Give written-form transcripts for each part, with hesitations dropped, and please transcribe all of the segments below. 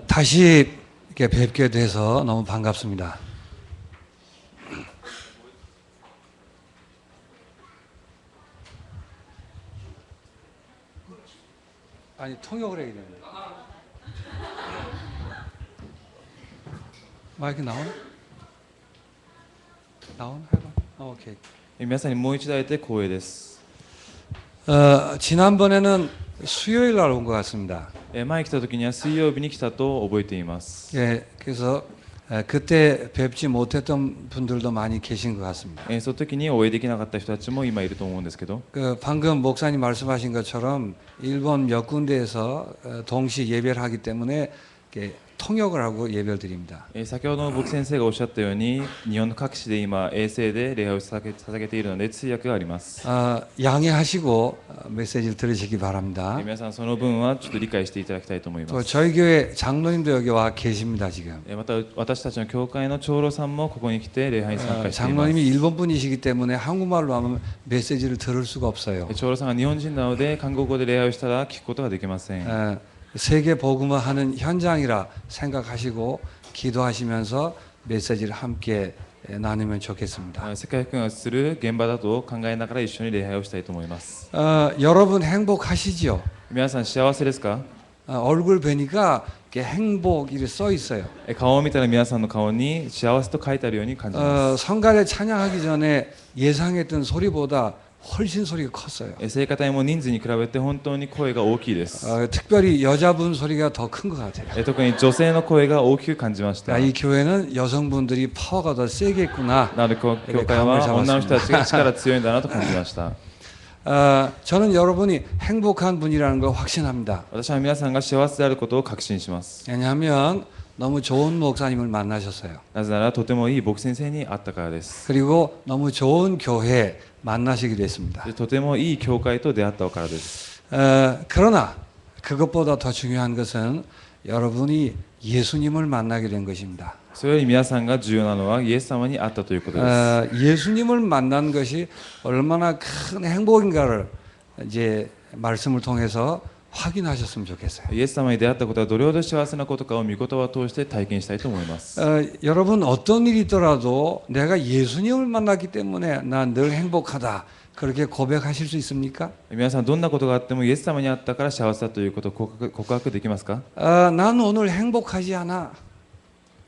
다시 이렇게 뵙게 돼서 너무 반갑습니다. 아니 통역을 해야 되는데. 마이크 나오나? 나오나? 해봐. 오케이. 皆さんにもう一度会えて光栄です。 지난번에는 수요일 날 온 것 같습니다. 前来た時には水曜日に来たと覚えています。 예, 그래서 그때 뵙지 못했던 분들도 많이 계신 것 같습니다. その時にお会いできなかった人たちも今いると思うんですけど、 방금 목사님 말씀하신 것처럼 일본 몇 군데에서 동시 예배를 하기 때문에 이렇게 통역을 하고 예배를 드립니다. 先ほどの僕先生がおっしゃったように、日本の各地で今衛星で礼拝を捧げているので通訳があります。 양해하시고 메시지를 들으시기 바랍니다. 皆さんその分はちょっと理解していただきたいと思いま 또 す。 저희 교회 장로님도 여기 와 계십니다 지금. また私たちの教会の長老さんもここに来て礼拝に参加しています。 장로님이 일본 분이시기 때문에 한국말로 하면 메시지를 들을 수가 없어요. 長老さんが日本人なので韓国語で礼拝をしたら聞くことができません。 세계 복음화 하는 현장이라 생각하시고 기도하시면서 메시지를 함께 나누면 좋겠습니다. 世界福音をする現場だと考えながら一緒に礼拝をしたいと思います。 여러분 행복하시죠? 皆さん幸せですか？ 얼굴 뵈니까 이렇게 행복이 써 있어요. 顔を見たら皆さんの顔に幸せと書いてあるように感じます。 성가대 찬양하기 전에 예상했던 소리보다 훨씬 소리가 컸어요. 聖歌隊も人数に比べて本当に声が大きいです。 특별히 여자분 소리가 더 큰 것 같아요. 特に女性の声が大きく感じました。 이 교회는 여성분들이 파워가 더 세겠구나. なので教会は女の人たちが力強いんだなと感じました。 저는 여러분이 행복한 분이라는 걸 확신합니다. 私は皆さんが幸せであることを確信します。 왜냐하면 너무 좋은 목사님을 만나셨어요. なぜならとてもいい牧先生に会ったからです。 그리고 너무 좋은 교회 만나시기도 했습니다. とてもいい教会と出会ったからです。 그러나 그것보다 더 중요한 것은 여러분이 예수님을 만나게 된 것입니다. それより皆さんが重要なのはイエス様に会ったということです。 예수님을 만난 것이 얼마나 큰 행복인가를 이제 말씀을 통해서 확인하셨으면 좋겠어요. イエス様に出会ったことはどれほど幸せなことかを御言葉を通して体験したいと思います。 여러분 어떤 일이 있더라도 내가 예수님을 만났기 때문에 난 늘 행복하다. 그렇게 고백하실 수 있습니까? 皆さんどんなことがあってもイエス様に会ったから幸せだということを告白できますか？ 난 오늘 행복하지 않아.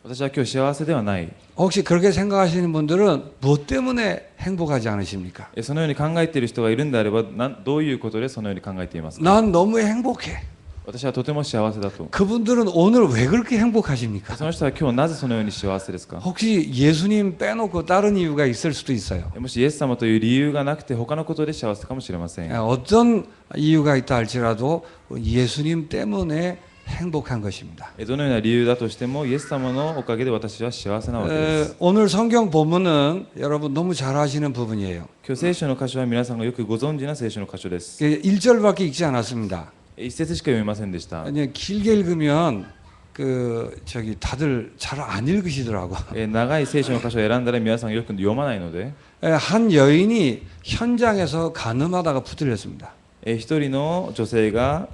私は今日幸せではない。 혹시 그렇게 생각하시는 분들은 무엇 때문에 행복하지 않으십니까? そのように考えている人がいるんであればどういうことでそのように考えていますか？ 난 너무 행복해. 私はとても幸せだと。 그분들은 오늘 왜 그렇게 행복하십니까? その人は今日なぜそのように幸せですか？ 혹시 예수님 빼놓고 다른 이유가 있을 수도 있어요. もしイエス様という理由がなくて他のことで幸せかもしれません。 어떤 이유가 있다 할지라도 예수님 때문에 행복한 것입니다. どのような理由だとしてもイエス様のおかげで私は幸せなわけです。 오늘 성경 본문은 여러분 너무 잘 아시는 부분이에요. 今日聖書の箇所は皆さんがよくご存知な聖書の箇所です。 1절밖에 읽지 않았습니다. 一節しか読みませんでした。 길게 읽으면 다들 잘 안 읽으시더라고. 長い聖書の箇所を選んだら皆さんよく読まないので、 한 여인이 현장에서 간음하다가 붙들렸습니다. 一人の女性が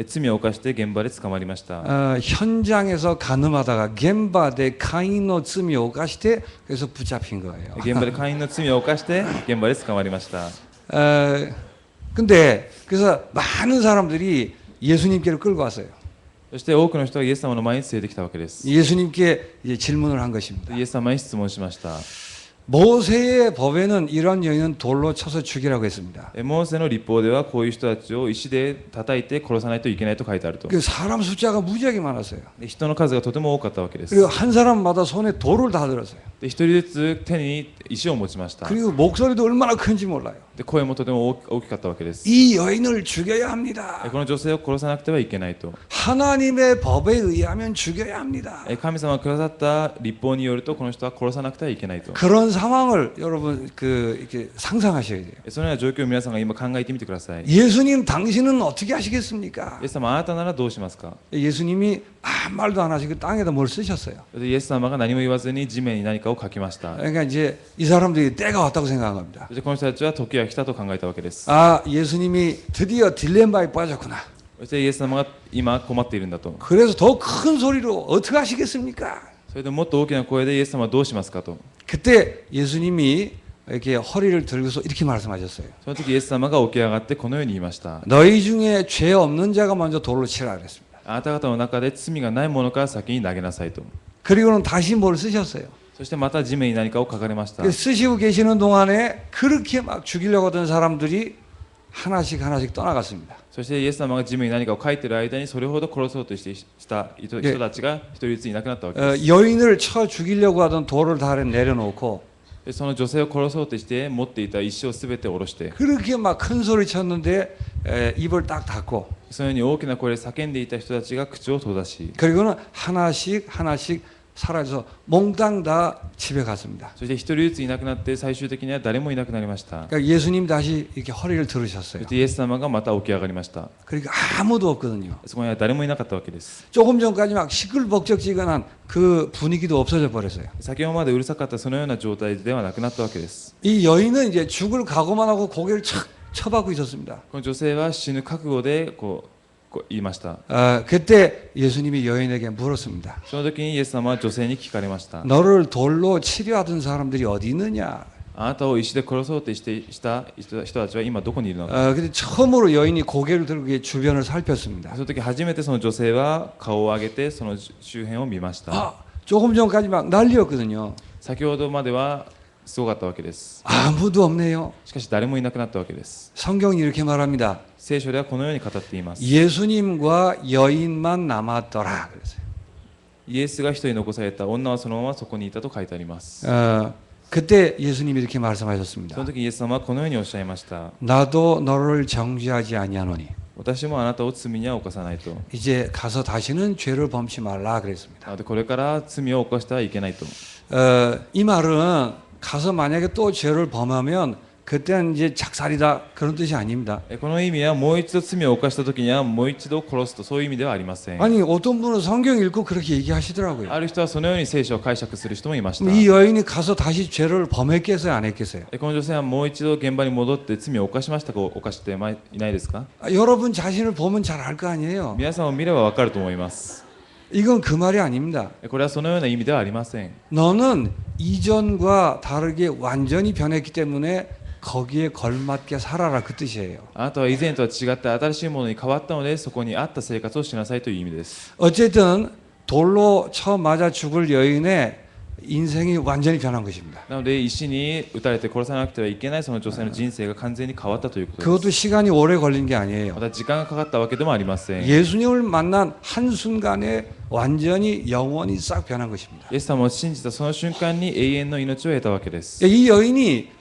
罪を犯して現場で捕まりました。 현장에서 간음하다가 겐바데 카인의罪を犯して그래서 붙잡힌 거예요. 現場で会員の罪を犯して現場で捕まりました。 근데 그래서 많은 사람들이 예수님께로 끌고 왔어요. そして多くの人がイエス様の前に連れてきたわけです。 예수님께 이제 질문을 한 것입니다. イエス様に質問しました。 모세의 법에는 이런 여인은 돌로 쳐서 죽이라고 했습니다. モーセの律法ではこういう人たちを石で叩いて殺さないといけないと書いてあると。 그 사람 숫자가 무지하게 많았어요. 人の数がとても多かったわけです。 그리고 한 사람마다 손에 돌을 다 들었어요. 一人ずつ手に石を持ちました。 그리고 목소리도 얼마나 큰지 몰라요. で声もとても大きかったわけです。 이 여인을 죽여야 합니다. この女性を殺さなくてはいけないと。 하나님의 법에 의하면 죽여야 합니다. 神様がくださった律法によるとこの人は殺さなくてはいけないと。 그런 상황을 여러분 이렇게 상상하셔야 돼요. そのような状況を皆さんが今考えてみてください。 예수님 당신은 어떻게 하시겠습니까? イエス様あなたならどうしますか？ 예수님이 아무 말도 안 하시고 땅에다 뭘 쓰셨어요. イエス様が何も言わずに地面に何かを書きました。 그러니까 이제 이 사람들이 때가 왔다고 생각한 겁니다. この人たちは時が来たと考えたわけです。 예수님이 드디어 딜레마에 빠졌구나. そしてイエス様が今困っているんだと。 그래서 더 큰 소리로 어떻게 하시겠습니까? それでもっと大きな声でイエス様はどうしますかと。 그때 예수님이 이렇게 허리를 들고서 이렇게 말씀하셨어요. その時イエス様が起き上がってこのように言いました。 너희 중에 죄 없는 자가 먼저 돌로 치라 그랬습니다. あなた方の中で罪がないものから先に投げなさいと。 그리고는 다시 뭘 쓰셨어요. そしてまた地面に何かを書かれました。 그 쓰시고 계시는 동안에 그렇게 막 죽이려고 하던 사람들이 하나씩 하나씩 떠나갔습니다. そしてイエス様が地面に何かを書いている間にそれほど殺そうとした人たちが一人ずついなくなったわけです。 여인을 쳐 죽이려고 하던 돌을 다 내려놓고 でその女性を殺そうとして持っていた石をすべて下ろして 그렇게 막 큰 소리 쳤는데 입을 딱 닫고 そのように大きな声で叫んでいた人たちが口を閉ざし 그리고는 하나씩 하나씩 사라져서 몽땅 다 집에 갔습니다. そして一人ずついなくなって最終的には誰もいなくなりました。 그러니까 예수님 다시 이렇게 허리를 そ 들으셨어요. してイエス様がまた起き上がりました。 그러니까 아무도 없거든요. そこには誰もいなかったわけです。 조금 전까지 막 시끌벅적지근한 그 분위기도 없어져 버렸어요. 先ほどまでうるさかったそのような状態ではなくなったわけです。 이 여인은 이제 죽을 각오만 하고 고개를 척 쳐박고 있었습니다. この女性は死ぬ覚悟でこう言いました。 그때 예수님이 여인에게 물었습니다. その時にイエス様は女性に聞かれました。 너를 돌로 치려하던 사람들이 어디 있느냐? あなたを石で殺そうとした人たちは今どこにいるのか。 근데 처음으로 여인이 고개를 들고 주변을 살폈습니다. その時初めてその女性は顔を上げてその周辺を見ました。 조금 전까지 막 난리였거든요. 先ほどまではすごかったわけです。 아무도 없네요. しかし誰もいなくなったわけです。 성경이 이렇게 말합니다. 聖書ではこのように語っています。 예수님과 여인만 남았더라. 그랬어요. イエスが一人残された、女はそのままそこにいたと書いてあります。 그때 예수님이 이렇게 そ 말씀하셨습니다. の時イエス様はこのようにおっしゃいました。 나도 너를 정죄하지 아니하노니 私もあなたを罪には犯さないと。 이제 가서 다시는 죄를 범치 말라 그랬습니다. なのでこれから罪を犯してはいけないと。 이 말은 가서 만약에 또 죄를 범하면 그때는 이제 작살이다 그런 뜻이 아닙니다. この意味はもう一度罪を犯した時にはもう一度殺すとそういう意味ではありません。 아니 어떤 분은 성경 읽고 그렇게 얘기하시더라고요. ある人はそのように聖書を解釈する人もいました。 이 여인이 가서 다시 죄를 범했겠어요, 안 했겠어요? この女性はもう一度現場に戻って罪を犯しましたか犯していないですか？ 여러분 자신을 보면 잘 알 거 아니에요. 皆さんを見ればわかると思います。 이건 그 말이 아닙니다. これはそのような意味ではありません。 너는 이전과 다르게 완전히 변했기 때문에 거기에 걸맞게 살아라 그 뜻이에요. あなたは以前とは違って新しいものに変わったのでそこに合った生活をしなさいという意味です。 어쨌든 돌로 쳐 맞아 죽을 여인의 인생이 완전히 변한 것입니다. なので石に打たれて殺さなくてはいけないその女性の人生が完全に変わったということです。 그것도 시간이 오래 걸린 게 아니에요. また時間がかかったわけでもありません。イ 예수님을 만난 한순간에 완전히 영원히 싹 변한 것입니다. エス様を信じたその瞬間に永遠の命を得たわけです。 이 여인이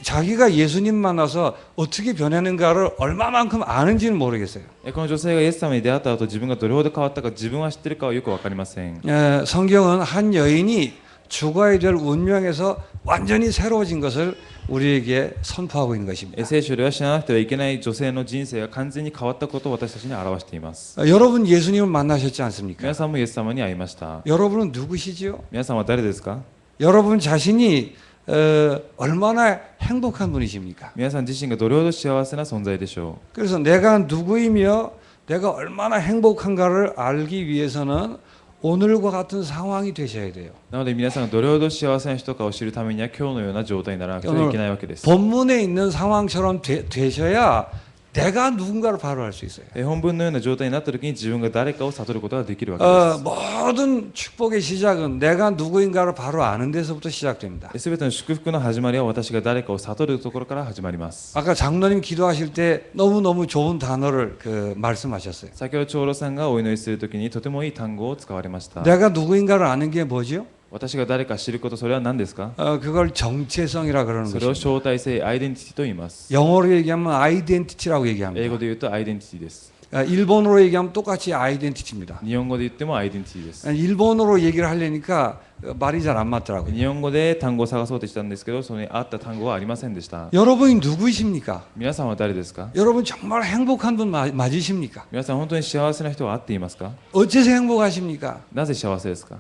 자기가 예수님 만나서 어떻게 변했는가를 얼마만큼 아는지는 모르겠어요. この女性がイエス様に出会った後自分がどれほど変わったか自分は知っているかはよく分かりません。 성경은 한 여인이 죽어야 될 운명에서 완전히 새로워진 것을 우리에게 선포하고 있는 것입니다. 聖書では知らなくてはいけない女性の人生が完全に変わったことを私たちに表しています。 여러분 예수님을 만나셨지 않습니까? 皆さんもイエス様に会いました。 여러분은 누구시지요? 皆さんは誰ですか？ 여러분 자신이 얼마나 행복한 분이십니까? 皆さん自身がどれほど幸せな存在でしょ 그래서 내가 누구이며 내가 얼마나 행복한가를 알기 위해서는 오늘과 같은 상황이 되셔야 돼요. う。なので皆さんがどれほど幸せな人かを知るためには今日のような状態にならなくてはいけないわけです。 본문에 있는 상황처럼 되셔야 내가 누군가를 바로 알 수 있어요. 本文のような状態になった時に自分が誰かを悟ることができるわけです。 모든 축복의 시작은 내가 누구인가를 바로 아는 데서부터 시작됩니다. すべての祝福の始まりは私が誰かを悟るところから始まります。 아까 장로님 기도하실 때 너무너무 좋은 단어를 말씀하셨어요. 先ほど長老さんがお祈りするときにとてもいい単語を使われました。 내가 누구인가를 아는 게 뭐죠? 私が誰か知ること、それは何ですか？ 그걸 정체성이라 그러는 それを 것입니다. 招待性、アイデンティティと言います。 영어로 얘기하면 아이덴티티라고 英 얘기합니다. 語で言うとアイデンティティです。 일본어로 얘기하면 똑같이 아이덴티티입니다. 日本語で言ってもアイデンティティです。 일본어로 얘기를 하려니까 말이 잘 안 맞더라고요. 日本語で単語を探そうとしたんですけど、それに合った単語はありませんでした。 여러분이 누구이십니까? 皆さんは誰ですか？ 여러분 정말 행복한 분 맞으십니까? 皆さん本当に幸せな人は合っていますか？ 어째서 행복하십니까? なぜ幸せですか？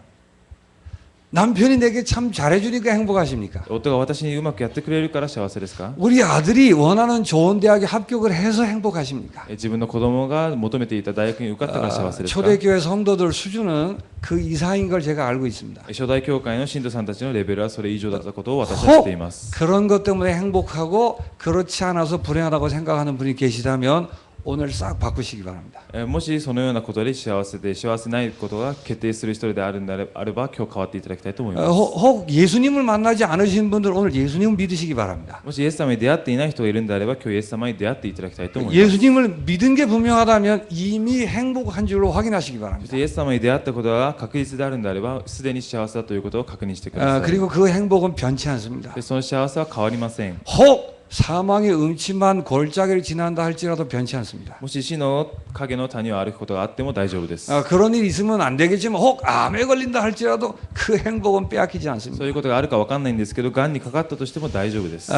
남편이 내게 참 잘해주니까 행복하십니까? 夫が私にうまくやってくれるから幸せですか？ 우리 아들이 원하는 좋은 대학에 합격을 해서 행복하십니까? 自分の子供が求めていた大学に受かったから幸せですか？ 초대교회 성도들 수준은 그 이상인 걸 제가 알고 있습니다. 初代教会の信徒さんたちのレベルはそれ以上だったことを私は知っています。 그런 것 때문에 행복하고 그렇지 않아서 불행하다고 생각하는 분이 계시다면 오늘 싹 바꾸시기 바랍니다. もしそのようなことで幸せで幸せないことが決定する人であるのであれば今日変わっていただきたいと思います。 혹 예수님을 만나지 않으신 분들 오늘 예수님을 믿으시기 바랍니다. もしイエス様に出会っていない人がいるんであれば今日イエス様に出会っていただきたいと思います。 예수님을 믿은 게 분명하다면 이미 행복한 줄로 확인하시기 そし 바랍니다. てイエス様に出会ったことが確実であるんであればすでに幸せだということを確認してください。 그리고 그 행복은 변치 않습니다. でその幸せは変わりません。 혹 사망의 음침한 골짜기를 지난다 할지라도 변치 않습니다. もし死の影の谷を歩くことがあっても大丈夫です。 그런 일이 있으면 안 되겠지만 혹 암에 걸린다 할지라도 그 행복은 빼앗기지 そ 않습니다. ういうことがあるか分かんないんですけど、がんにかかったとしても大丈夫です。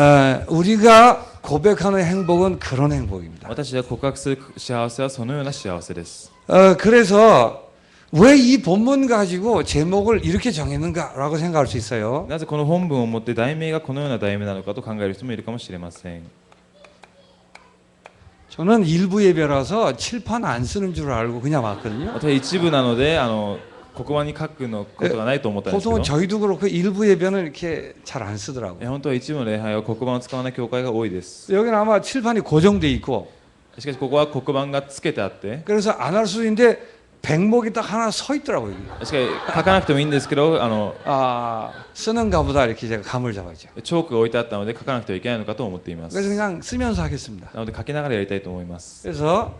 우리가 고백하는 행복은 그런 행복입니다. 私が告白する幸せはそのような幸せです。 그래서 왜 이 본문 가지고 제목을 이렇게 정했는가라고 생각할 수 있어요. なぜこの本文をもって題名がこのような題名なのかと考える人もいるかもしれません。 저는 일부 예배라서 칠판 안 쓰는 줄 알고 그냥 왔거든요. 私は一部なので黒板に書くのことがないと思ったんですけど、 보통은 저희도 그렇고 일부 예배는 이렇게 잘 안 쓰더라고요. 本当は一部の礼拝は黒板を使わない教会が多いです。 여기는 아마 칠판이 고정돼 있고 しかしここは黒板がつけてあって、 그래서 안 할 수도 있는데 백목이 딱 하나 서 있더라고요. 여기. しかし書かなくてもいいんですけど、 쓰는가 보다 이렇게 제가 감을 잡았죠. チョークが置いてあったので書かなくてはいけないのかと思っています。 그래서 그냥 쓰면서 하겠습니다. なので書きながらやりたいと思います。 그래서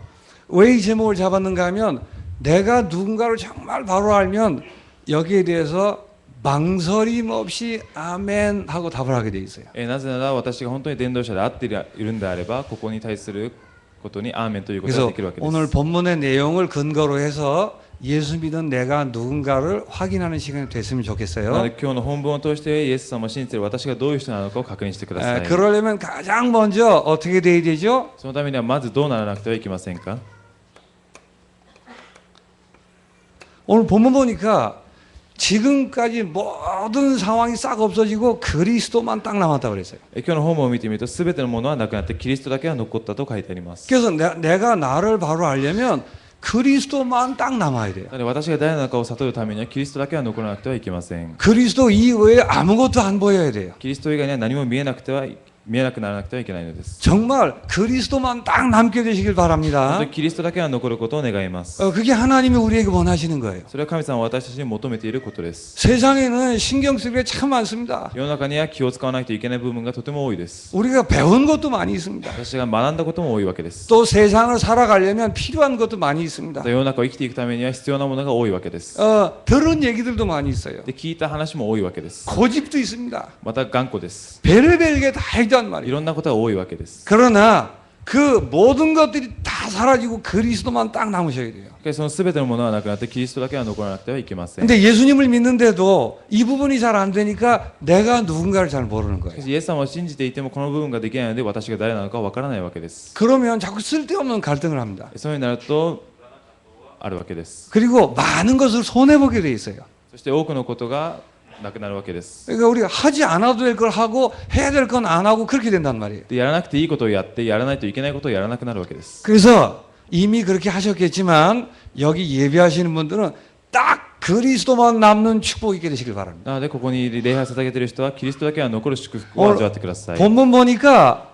왜 이 제목을 잡았는가 하면 내가 누군가를 정말 바로 알면 여기에 대해서 망설임 없이 아멘 하고 답을 하게 돼 있어요. なぜなら私が本当に伝道者であっているんであればここに対することにアーメンということが 그래서 できるわけです。 오늘 본문의 내용을 근거로 해서 예수 믿은 내가 누군가를 확인하는 시간이 됐으면 なの 좋겠어요. で今日の本文を通してイエス様を信じている私がどういう人なのかを確認してください。 그러려면 가장 먼저 어떻게 돼야 되죠? そのためにはまずどうならなくてはいけませんか？ 오늘 본문 보니까 지금까지 모든 상황이 싹 없어지고 그리스도만 딱 남았다 그랬어요. 今日の本文を見てみると全てのものはなくなってキリストだけが残ったと書いてあります。 그래서 내가 나를 바로 알려면 그리스도만 딱 남아야 돼요. なので私が誰なのかを悟るためにはキリストだけは残らなくてはいけません。 그리스도 이외에 아무것도 안 보여야 돼요. キリスト以外には何も見えなくならなくてはいけないのです。 정말 그리스도만 딱 남게 되시길 本 바랍니다. 当にキリストだけが残ることを願います。 그게 하나님이 우리에게 원하시는 거예요. それは神様は私たちに求めていることです。 세상에는 신경 쓸 게 참 많습니다. 世の中には気を使わないといけない部分がとても多いです。 우리가 배운 것도 많이 있습니다. 私が学んだことも多いわけです。 또 세상을 살아가려면 필요한 것도 많이 있습니다. 世の中を生きていくためには必要なものが多いわけです。 들은 얘기들도 많이 있어요. で、聞いた話も多いわけです。 고집도 있습니다. また頑固です。 별의별 게 다 있단 말이에요. いろんなことが多いわけです。 그러나 그 모든 것들이 다 사라지고 그리스도만 딱 남으셔야 돼요. しかしその全てのものはなくなってキリストだけは残らなくてはいけません。 근데 예수님을 믿는데도 이 부분이 잘 안 되니까 내가 누군가를 잘 모르는 し 거예요. かしイエス様を信じていてもこの部分ができないので私が誰なのかわからないわけです。 그러면 자꾸 쓸데없는 갈등을 합니다. そういうふうになるとあるわけです。 그리고 많은 것을 손해보게 돼 있어요. そして多くのことがなくなるわけです。 그러니까 우리가 하지 않아도 될 걸 하고 해야 될 건 안 하고 그렇게 된단 말이에요. でやらなくていいことをやってやらないといけないことをやらなくなるわけです。 그래서 이미 그렇게 하셨겠지만 여기 예배하시는 분들은 딱 그리스도만 남는 축복이 있게 되시길 바랍니다. なのでここに礼拝を捧げている人はキリストだけは残る祝福を味わってください。 본문 보니까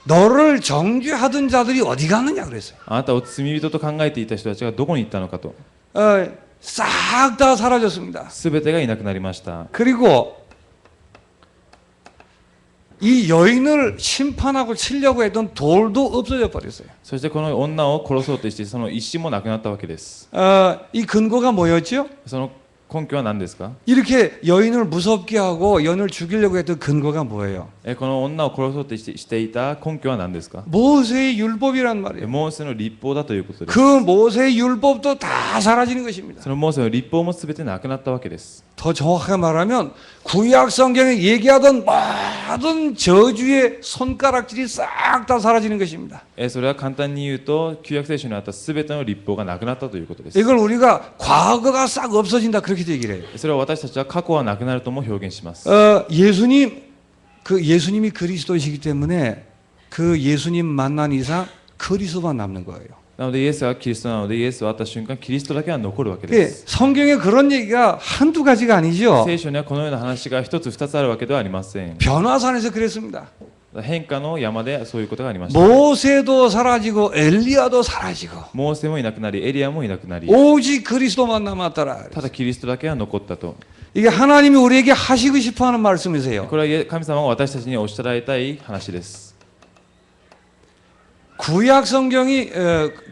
너를 정죄하던 자들이 어디 갔느냐 그랬어요. あなたを罪人と考えていた人たちがどこに行ったのかと。 싹 다 사라졌습니다. 全てがいなくなりました。 그리고 이 여인을 심판하고 치려고 했던 돌도 없어져 버렸어요. そしてこの女を殺そうとしてその石もなくなったわけです。 이 근거가 뭐였죠? その根拠は何ですか？ 이렇게 여인을 무섭게 하고 여인을 죽이려고 했던 근거가 뭐예요? この女を殺そうとしていた根拠は何ですか？ 모세의 율법이란 말이에요. モーセの律法だということです。 그 모세의 율법도 다 사라지는 것입니다. そのモーセの律法も全てなくなったわけです。 더 정확하게 말하면 구약 성경에 얘기하던 모든 저주의 손가락질이 싹 다 사라지는 것입니다. それは簡単に言うと旧約聖書にあった全ての律法がなくなったということです。 이걸 우리가 과거가 싹 없어진다 그렇게 이렇게 얘기를 해요. それは私たちは過去はなくなるとも表現します。 예수님이 그리스도이시기 때문에 그 예수님 만난 이상 그리스도만 남는 거예요. なのでイエスがキリストなのでイエスを会った瞬間キリストだけは残るわけで 예, す。 성경에 그런 얘기가 한두 가지가 아니죠. 聖書にはこのような話が一つ二つあるわけではありません。 변화산에서 그랬습니다. 変化の山でそういうことがありました。 모세도 사라지고 엘리야도 사라지고 モーセもいなくなりエリアもいなくなり 오직 그리스도만 남았더라. ただキリストだけは残ったと。 이게 하나님이 우리에게 하시고 싶어하는 말씀이세요. これは神様が私たちにおっしゃられたい話です。 구약 성경이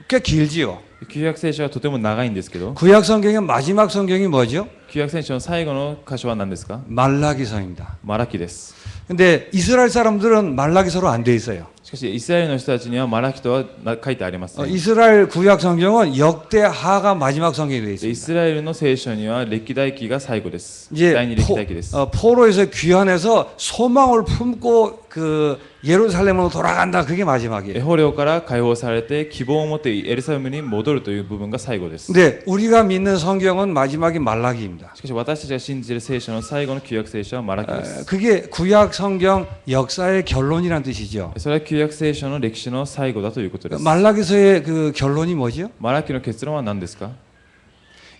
꽤 길지요. 旧約聖書はとても長いんですけど、 구약 성경의 마지막 성경이 뭐죠? 旧約聖書の最後の箇所は何ですか？ 말라기서입니다. マラキです。 근데 이스라엘 사람들은 말라기서로 안 돼 있어요. しかしイスラエルの人たちにはマラキとは書いてありません。 이스라엘 구약 성경은 역대하가 마지막 성경이 되어 イ 있습니다. スラエルの聖書には歴代記が最後です。 이제 第二歴代記です。 포로에서 귀환해서 소망을 품고 그 예루살렘으로 돌아간다. 그게 마지막이에요. 捕虜から解放されて希望を持ってエルサレムに戻るという部分が最後です。 근데 우리가 믿는 성경은 마지막이 말라기입니다. しかし私たちが信じる聖書の最後の旧約聖書はマラキです。 그게 구약 성경 역사의 결론이란 뜻이죠. それは旧約聖書の歴史の最後だということです。 말라기서의 그 결론이 뭐죠? マラキの結論は何ですか？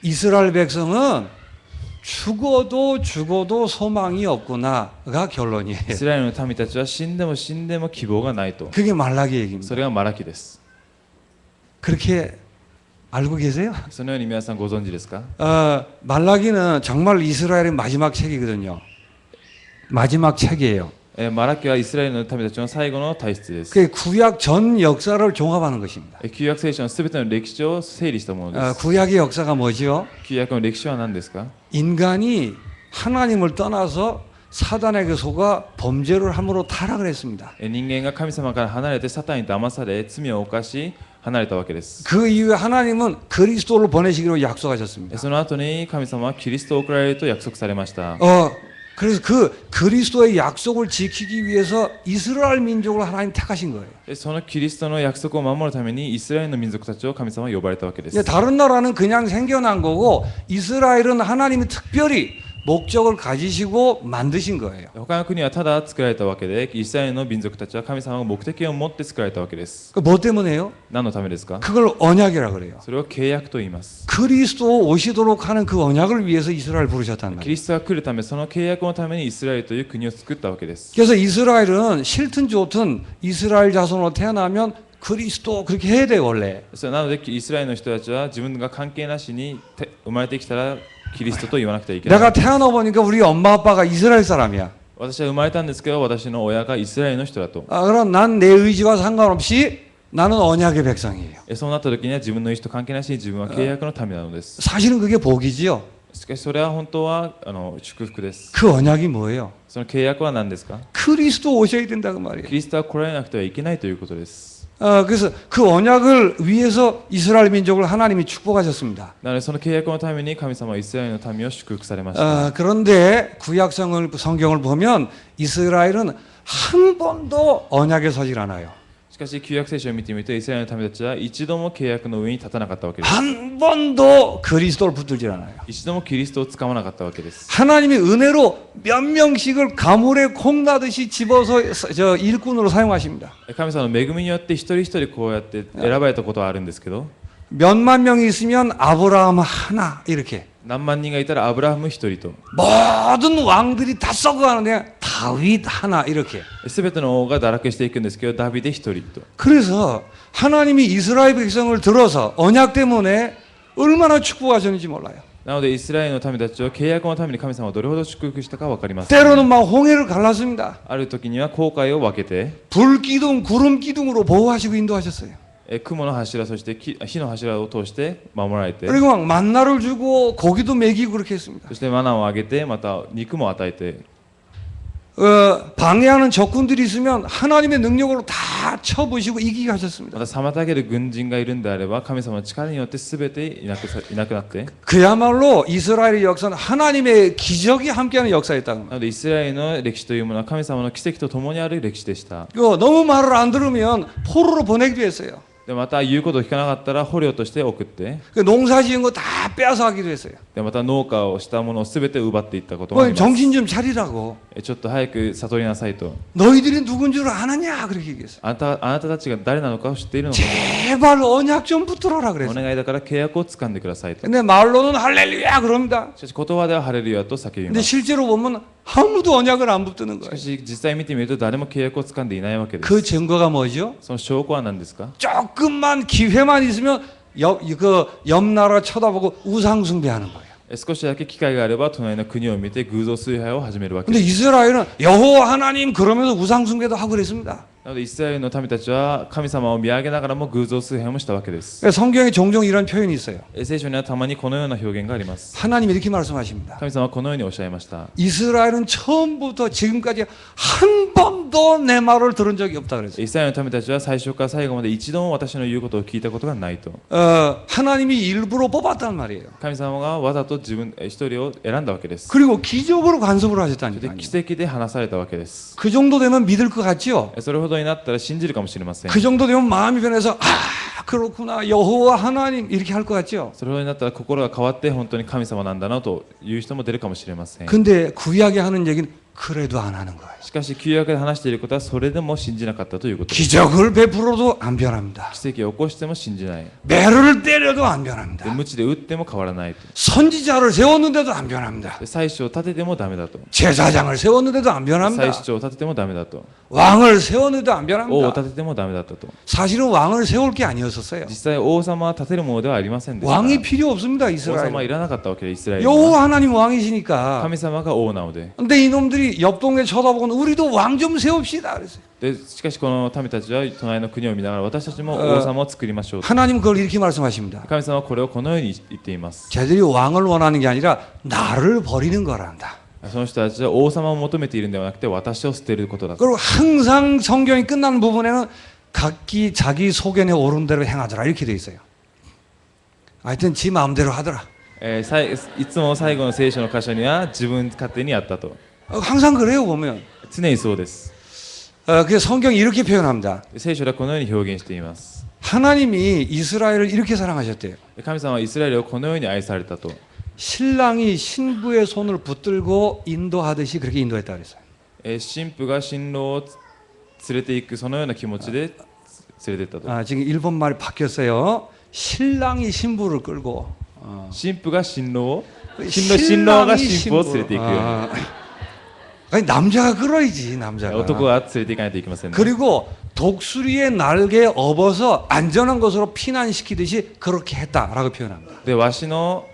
이스라엘 백성은 죽어도 소망이 없구나가 결론이에요. イスラエルの民たちは死んでも死んでも希望がないと。 그게 말라기 얘기입니다. それがマラキです。 그렇게 알고 계세요? そのように皆さんご存知ですか？ 말라기는 정말 이스라엘의 마지막 책이거든요. 마지막 책이에요. マラキはイスラエルの民たちの最後の体質です。 그게 구약 전 역사를 종합하는 것입니다. 旧約聖書のすべての歴史を整理したものです。 구약의 역사가 뭐죠? 旧約の歴史は何ですか？ 인간이 하나님을 떠나서 사단에게 속아 범죄를 함으로 타락을 했습니다. 人間が神様から離れてサタンに騙され罪を犯し離れたわけです。 그 이후에 하나님은 그리스도를 보내시기로 약속하셨습니다. その後に神様はキリストを送られると約束されました。 그래서 그 그리스도의 약속을 지키기 위해서 이스라엘 민족을 하나님 택하신 거예요. そのキリストの約束を守るためにイスラエルの民族たちを神様は呼ばれたわけです。 이제 다른 나라는 그냥 생겨난 거고 이스라엘은 하나님이 특별히 목적을 가지시고 만드신 거예요. 他の国はただ作られたわけで、イスラエルの民族たちは神様が目的を持って作られたわけです。 뭐 때문에요? 何のためですか？ 그걸 언약이라 그래요. それを契約と言います。 그리스도 오시도록 하는 그 언약을 위해서 이스라엘 부르셨단 キ 말이에요. リストが来るため、その契約のためにイスラエルという国を作ったわけです。 그래서 이스라엘은 싫든 좋든 이스라엘 자손으로 태어나면 그리스도 그렇게 해야 돼요 원래. なのでイスラエルの人たちは自分が関係なしに生まれてきたらキリストと言わなくてはいけない。 내가 태어나 보니까 우리 엄마 아빠가 이스라엘 사람이야. 私は生まれたんですけど、私の親がイスラエルの人だと。 그럼 난 내 의지와 상관없이 나는 언약의 백성이에요. そうなった時には自分の意思と関係なしに自分は契約の民なのです。 사실은 그게 복이지요. しかしそれは本当は祝福です。 그 언약이 뭐예요? その契約は何ですか？ 그리스도 오셔야 된다 그 말이에요. キリストは来られなくてはいけないということです。 그래서 그 언약을 위해서 이스라엘 민족을 하나님이 축복하셨습니다. なのでその契約のために神様はイスラエルの民を祝福されました。 그런데 구약 성경을 보면 이스라엘은 한 번도 언약에 서질 않아요. しかし旧約聖書を見てみるとイスラエルの民たちは一度も契約の上に立たなかったわけです。 한 번도 그리스도를 붙들질 않아요. 一度もキリストをつかまなかったわけです。 하나님이 은혜로 몇 명씩을 가물에 콩 나듯이 집어서 저 일꾼으로 사용하십니다. 神様の恵みによって一人一人こうやって選ばれたことはあるんですけど、 몇만 명이 있으면 아브라함 하나 이렇게 何万人がいたらアブラハム一人と、 모든 왕들이 다 썩어가는데 다윗 하나 이렇게. すべての王が堕落していくんですけど、ダビデ一人と。 그래서 하나님이 이스라엘 백성을 들어서 언약 때문에 얼마나 축복하셨는지 몰라요. なのでイスラエルの民たちを契約のために神様はどれほど祝福したか分かります。 때로는 막 홍해를 갈랐습니다. ある時には紅海を分けて、 불기둥 구름 기둥으로 보호하시고 인도하셨어요. 雲の柱そして火の柱を通して守られて、 그리고 막 만나를 주고 고기도 먹이고 그렇게 했습니다. そしてマナをあげてまた肉も与えて、 방해하는 적군들이 있으면 하나님의 능력으로 다 쳐부시고 이기게 하셨습니다. また妨げる軍人がいるんであれば神様の力によって全ていなくなって、 그야말로 이스라엘의 역사는 하나님의 기적이 함께하는 역사였다는 な 거예요. のでイスラエルの歴史というものは神様の奇跡と共にある歴史でした。 너무 말을 안 들으면 포로로 보내기도 했어요. でまた言うことを聞かなかったら捕虜として送って、 그 농사 지은 거 다 빼앗아 가기도 했어요. でまた農家をしたものを全て奪っていったこともあり 뭐 ます。 정신 좀 차리라고. ちょっと早く悟りなさいと。 너희들이 누군 줄 아느냐 그렇게 얘기했어요. あなたたちが誰なのかを知っているのか。 제발 언약 좀 붙들어라 お 그랬어요. 願いだから契約を掴んでくださいと。 근데 말로는 할렐루야 그럽니다. しかし言葉ではハレルヤと叫び 근데 ます。 실제로 보면 아무도 언약을 안 붙드는 しか 거예요. し実際見てみると誰も契約を掴んでいないわけです。 그 증거가 뭐죠? その証拠は何ですか？ 조금만 기회만 있으면 옆 나라 쳐다보고 우상 숭배하는 거예요. 少しだけ機会があれば隣の国を見て偶像崇拝を始めるわけ 근데 です。 이스라엘은 여호와 하나님 그러면서 우상 숭배도 하고 그랬습니다. なのでイスラエルの民たちは神様を見上げながらも偶像崇拝もしたわけです。 성경에 종종 이런 표현이 있어요. 聖書にはたまにこのような表現があります。 하나님이 이렇게 말씀하십니다. 神様はこのようにおっしゃいました。 이스라엘은 처음부터 지금까지 한 번도 내 말을 들은 적이 없다 그랬어요. イスラエルの民たちは最初から最後まで一度も私の言うことを聞いたことがないと。 하나님이 일부러 뽑았단 말이에요. 神様がわざと一人を選んだわけです。 그리고 기적으로 간섭을 で 하셨다니까요. 奇跡で話されたわけです。 그 정도 되면 믿을 것 같죠? それほどになったら信じるかもしれません。 그 정도 되면 마음이 변해서 그렇구나 여호와 하나님 이렇게 할 것 같죠? それほどになったら心が変わって本当に神様なんだなという人も出るかもしれません。 근데 구약에 하는 얘기는 그래도 안 하는 거예요. しかし旧約で話していることはそれでも信じなかったということです。 기적을 베풀어도 안 변합니다. 奇跡を起こしても信じない。 매를 때려도 안 で 변합니다. 鞭で打っても変わらないと。 선지자를 세웠는데도 안 변합니다. で祭司を立ててもダメだと。 제사장을 세웠는데도 안 祭 변합니다. 司長を立ててもダメだと。 왕을 세웠는데도 안 王を 변합니다. 立ててもダメだったと。 사실은 왕을 세울 게 아니었었어요. 実際王様は立てるものではありませんでした。 왕이 필요 없습니다. 王様はい 이스라엘. らなかったわけでイスラエルには 여호와 하나님 왕이시니까. 神様が王なので。 근데 이놈들이 옆 동네 쳐다보고는 우리도 왕 좀 세웁시다 그랬어요. でしかしこの民たちは隣の国を見ながら私たちも王様を作りましょうと。 하나님 그걸 이렇게 말씀하십니다. 神様はこれをこのように言っています。 쟤들이 왕을 원하는 게 아니라 나를 버리는 거란다. その人たちは王様を求めているのではなくて私を捨てることだと。 그리고 항상 성경이 끝나는 부분에는 각기 자기 소견에 오른 대로 행하더라 이렇게 돼 있어요. 하여튼 지 마음대로 하더라. いつも最後の聖書の箇所には自分勝手にやったと。 항상 그래요 보면. 常にそうです。 그래서 성경이 이렇게 표현합니다. 聖書ではこのように表現しています。 하나님이 이스라엘을 이렇게 사랑하셨대요. 神様はイスラエルをこのように愛されたと。 신랑이 신부의 손을 붙들고 인도하듯이 그렇게 인도했다 그랬어요. 新婦が新郎を連れて行くそのような気持ちで連れて行ったと。 지금 일본 말이 바뀌었어요. 신랑이 신부를 끌고 新婦が新郎を新郎が新婦を連れて行くように。 아니 남자가 끌어야지 남자가. 男が連れて行かないといけませんね。 그리고 독수리의 날개에 업어서 안전한 곳으로 피난시키듯이 그렇게 했다라고 표현합니다. でわしの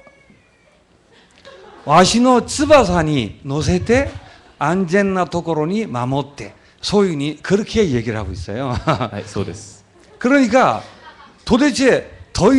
와시노 츠바사니 노세테 안젠나 토코로니 마모테 소윤이 그렇게 얘기를 하고 있어요. はいそうです。 그러니까 도대체 더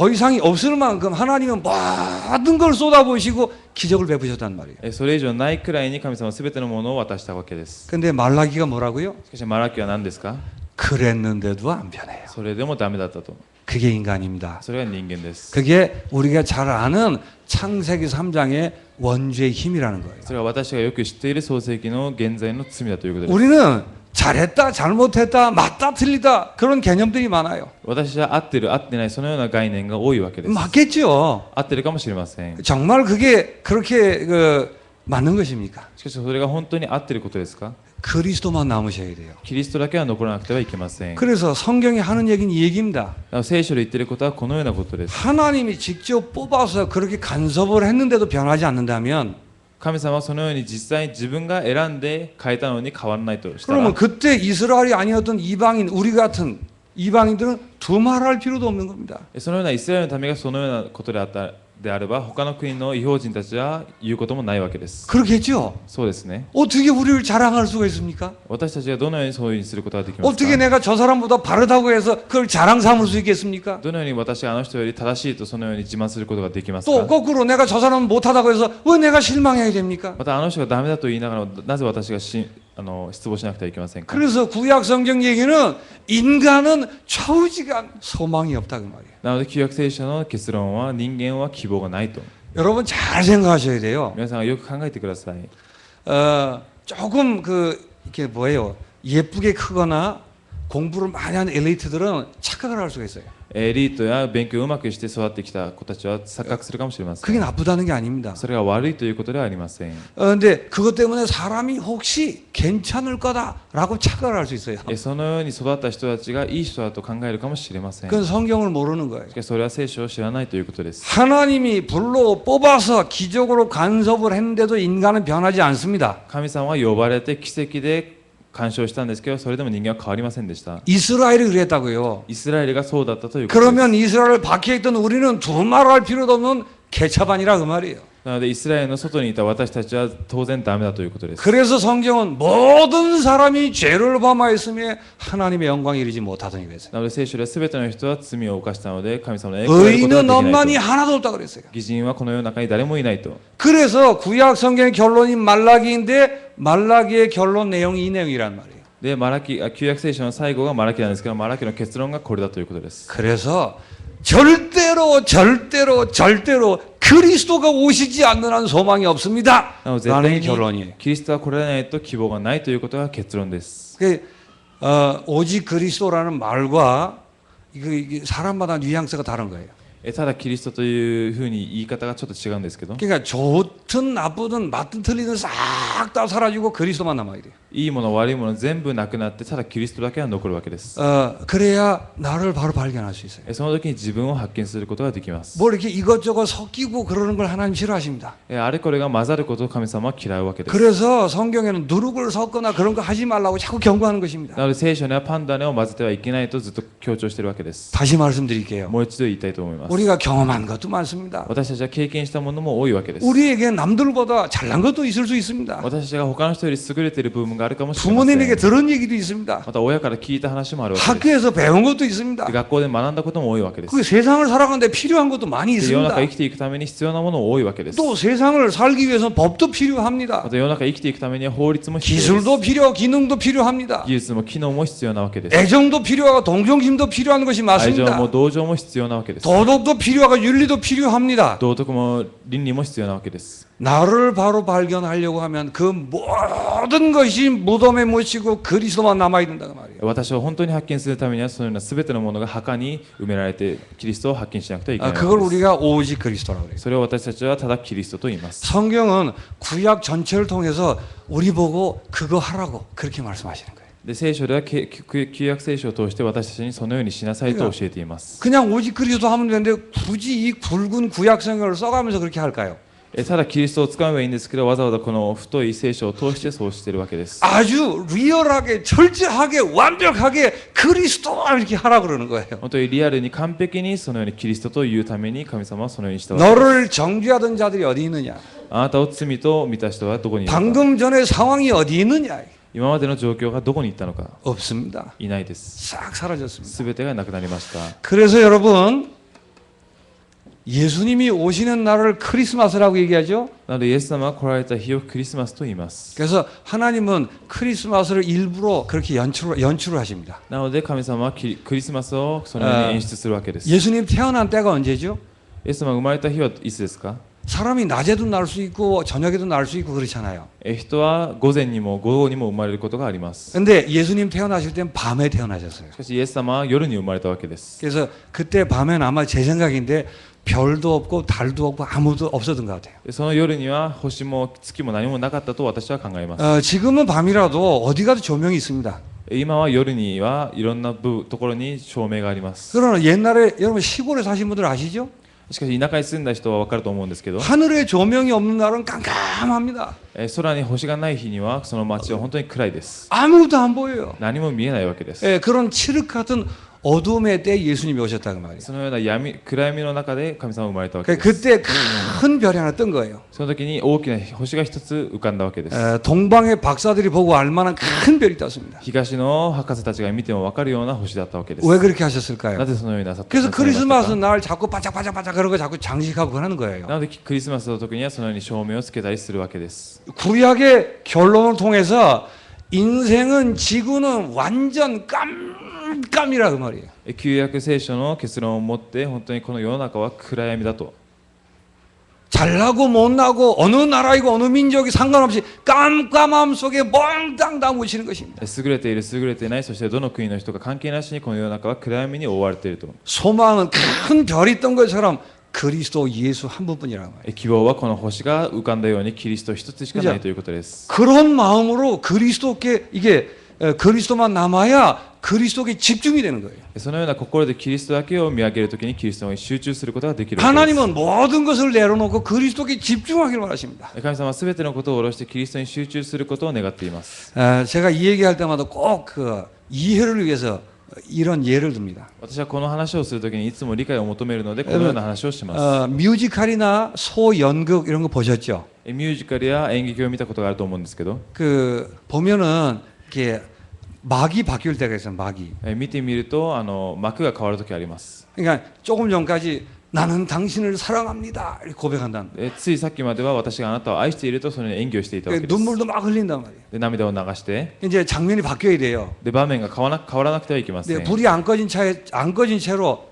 이상이 없을 만큼 하나님은 모든 걸 쏟아부으시고 기적을 베푸셨단 말이에요. それ以上ないくらいに神様は全てのものを渡したわけです。 근데 말라기가 뭐라고요? しかしマラキは何ですか？ 그랬는데도 안 변해요. それでもダメだったと。 그게 인간입니다. それが人間です。 그게 우리가 잘 아는 창세기 3장의 원죄의 힘이라는 거예요. それは私がよく知っている創世記の現在の罪だということです。 우리는 잘했다, 잘못했다, 맞다, 틀리다 그런 개념들이 많아요. 私は合ってる合ってないそのような概念が多いわけです。 맞겠죠. 合ってるかもしれません。 정말 그게 그렇게 맞는 것입니까? しかしそれが本当に合ってることですか？ 그리스도만 남으셔야 돼요. キリストだけは残らなくてはいけません。 그래서 성경이 하는 얘기는 이 얘기입니다. 聖書で言っていることはこのようなことです。 하나님이 직접 뽑아서 그렇게 간섭을 했는데도 변하지 않는다면 神様はそのように実際に自分が選んで変えたのに変わらないとしたら 그러면 그때 이스라엘이 아니었던 이방인 우리 같은 이방인들은 두말할 필요도 없는 겁니다. そのようなイスラエルの民がそのようなことであれば他の国の異邦人たちは言うこともないわけです。 그렇겠죠. そうですね。 어떻게 우리를 자랑할 수가 있습니까? 私たちがどのようにそういうふうにすることができます 어떻게 か？ 내가 저 사람보다 바르다고 해서 그걸 자랑 삼을 수 있겠습니까? どのように私があの人より正しいとそのように自慢することができます 또 か？ 거꾸로 내가 저 사람 못하다고 해서 왜 내가 실망해야 됩니까? またあの人がダメだと言いながらなぜ私が失望しなくてはいけませんか？ 그래서 구약 성경 얘기는 인간은 좌우지간 소망이 없다 그 말이에요. なので旧約聖書の結論は人間は希望がないと。 여러분 잘 생각하셔야 돼요. 皆さんがよく考えてください。 조금 이렇게 뭐예요? 예쁘게 크거나 공부를 많이 한 엘리트들은 착각을 할 수가 있어요. エリートや勉強をうまくして育ってきた子たちは錯覚するかもしれませ 그게 ん。 나쁘다는 게 아닙니다. それが悪いということではありません。 근데 그것 때문에 사람이 혹시 괜찮을 거다라고 착각을 할 수 있어요. そのように育った人たちがいい人だと考えるかもしれません。 그건 성경을 모르는 거예요. しかしそれは聖書を知らないということです。 하나님이 불로 뽑아서 기적으로 간섭을 했는데도 인간은 변하지 않습니다. 神様は呼ばれて奇跡で干渉したんですけど、それでも人間は変わりませんでした。 이스라엘이 그랬다고요. イスラエルがそうだったということです。 그러면 이스라엘 밖에 있던 우리는 두말할 필요도 없는 개차반이라 그 말이에요. なのでイスラエルの外にいた私たちは当然ダメだということです。 그래서 성경은 모든 사람이 죄를 범하였으며 하나님의 영광에 이르지 못하더니 그랬어요. なので聖書では全ての人は罪を犯したので神様の栄光を得ることが 의인은 できない 없나니 と。 하나도 없다 그랬어요. 義人はこの世の中に誰もいないと。 그래서 구약 성경의 결론이 말라기인데 말라기의 결론 내용이 이 내용이란 말이에요. で旧約聖書の最後がマラキなんですけど、マラキの結論がこれだということです。 그래서 절대로 그리스도가 오시지 않는 한 소망이 없습니다. なので絶 라는 対 게 결론이에요. にキリストは来られないと希望がないということが結論です。 오직 그리스도라는 말과 이게 사람마다 뉘앙스가 다른 거예요. ただキリストというふうに言い方がちょっと違うんですけど、 그러니까 좋든 나쁘든 맞든 틀리든 싹 다 사라지고 그리스도만 남아야 돼요. いいもの悪いもの全部なくなってただキリストだけが残るわけです。 그래야 나를 바로 발견할 수 있어요. その時に自分を発見することができます。 뭐 이렇게 이것저것 섞이고 그러는 걸 하나님 싫어하십니다. あれこれが混ざることを神様は嫌うわけです。 그래서 성경에는 누룩을 섞거나 그런 거 하지 말라고 자꾸 경고하는 것입니다. なので聖書にはパンダネを混ぜてはいけないとずっと強調しているわけです。 다시 말씀드릴게요. もう一度言いたいと思います。 우리가 경험한 것도 많습니다. 私たちは経験したものも多いわけです。 우리에게 남들보다 잘난 것도 있을 수 있습니다. 私たちが他の人より優れている部分があるかもしれません。 부모님에게 들은 얘기도 있습니다. また親から聞いた話もあるわけです。 학교에서 배운 것도 있습니다. 学校で学んだことも多いわけです。 그 세상을 살아가는데 필요한 것도 많이 世の 있습니다. 中生きていくために必要なものも多いわけです。 또 세상을 살기 위해서 법도 ま 필요합니다. た世の中生きていくためには法律も必要です。 기술도 필요, 기능도 필요합니다. 技術も機能も必要なわけです。 애정도 필요하고 동정심도 필요한 것이 愛情 맞습니다. も同情も必要なわけです。 도덕도 필요하고 윤리도 필요합니다. 道徳も倫理も必要なわけです。 나를 바로 발견하려고 하면 그 모든 것이 무덤에 묻히고 그리스도만 남아야 된다고 말이에요. 私を本当に発見するためにはそのような全てのものが墓に埋められてキリストを発見しなくてはいけないわ 그걸 けです。 우리가 오직 그리스도라고 그래요. それを私たちはただキリストと言います。 성경은 구약 전체를 통해서 우리 보고 그거 하라고 그렇게 말씀하시는 거예요. で聖書では旧約聖書を通して私たちにそのようにしなさいと教えています。 그냥 오직 그리스도 하면 되는데 굳이 이 굵은 구약 성경을 써가면서 그렇게 할까요? ただキリストを使えばいいんですけど、わざわざこの太い聖書を通してそうしているわけです。 아주 리얼하게 철저하게 완벽하게 그리스도 이렇게 하라고 그러는 거예요. 本当にリアルに完璧にそのようにキリストというために神様はそのようにしたわけです。 너를 정죄하던 자들이 어디 있느냐? あなたを罪と見た人はどこにいるのか。 방금 전에 상황이 어디 있느냐? 今までの状況がどこに行ったのか。 없습니다. いないです。 싹 사라졌습니다. すべてがなくなりました。 그래서 여러분 예수님이 오시는 날을 크리스마스라고 얘기하죠. なのでイエス様が来られた日をクリスマスと言います。 그래서 하나님은 크리스마스를 일부러 그렇게 연출을 하십니다. なので神様はクリスマスをそのように演出するわけです。 예수님 태어난 때가 언제죠? イエス様が生まれた日はいつですか？ 사람이 낮에도 날 수 있고 저녁에도 날 수 있고 그렇잖아요. 人は午前にも午後にも生まれることがあります。 근데 예수님 태어나실 땐 밤에 태어나셨어요. しかしイエス様は夜に生まれたわけです。 그래서 그때 밤엔 아마 제 생각인데 별도 없고 달도 없고 아무도 없었던 것 같아요. その夜には星も月も何もなかったと私は考えます。 지금은 밤이라도 어디 가도 조명이 있습니다. 今は夜にはいろんなところに照明があります。 그러나 옛날에 여러분 시골에 사신 분들 아시죠? しかし田舎に住んだ人は分かると思うんですけど、 하늘에 조명이 없는 날은 깜깜합니다. 空に星がない日にはその街は本当に暗いです。 아무도 안 보여요. 何も見えないわけです。 그런 칠흑 같은 어둠의 때 예수님이 오셨다는 말이에요. そのような暗闇の中で神様が生まれたわけです。 그때 큰 별이 하나 뜬 거예요. その時に大きな星が一つ浮かんだわけです。 동방의 박사들이 보고 알만한 큰 별이 떴습니다. 東の博士たちが見ても分かるような星だったわけです。 왜 그렇게 하셨을까요? なぜそのようになさった 그래서 なさいましたか？ 크리스마스 날 자꾸 바짝바짝바짝 그런 거 자꾸 장식하고 그러는 거예요. なのでクリスマスの時にはそのように照明をつけたりするわけです。 구약의 결론을 통해서 인생은 지구는 완전 깜깜이라 그 말이에요. 旧約聖書の結論を持って本当にこの世の中は暗闇だと。 잘나고 못나고 어느 나라이고 어느 민족이 상관없이 깜깜함 속에 몽땅 다 묻히는 것입니다. 優れている優れていないそしてどの国の人か関係なしにこの世の中は暗闇に覆われていると 소망은 큰 별이 떴던 것처럼 그리스도 예수 한 분뿐이라는 거예요. 希望はこの星が浮かんだようにキリスト一つしかないということです 그런 마음으로 그리스도께 이게 그리스도만 남아야 그리스도께 집중이 되는 거예요. そのような心でキリストだけを見上げるときにキリストに集中することができるわけです 하나님은 모든 것을 내려놓고 그리스도께 집중하기를 원하십니다. 神様はすべてのことを下ろしてキリストに集中することを願っています 제가 이 얘기할 때마다 꼭 그 이해를 위해서 이런 예를 듭니다. 私はこの話をするときにいつも理解を求めるのでこのような話をします 뮤지컬이나 소연극 이런 거 보셨죠? ミュージカルや演劇を見たことがあると思うんですけど 그 보면은 이렇게 막이 바뀔 때가 있어요. 막이. 見てみると幕が変わるときあります 그러니까 조금 전까지 나는 당신을 사랑합니다 이렇게 고백한다. ついさっきまでは私があなたを愛しているとそのように演技をしていたわけです 눈물도 막 흘린단 말이에요. で涙を流して 이제 장면이 바뀌어야 돼요. で場面が変わらなくてはいけませ 근데 ん 불이 안 꺼진 채로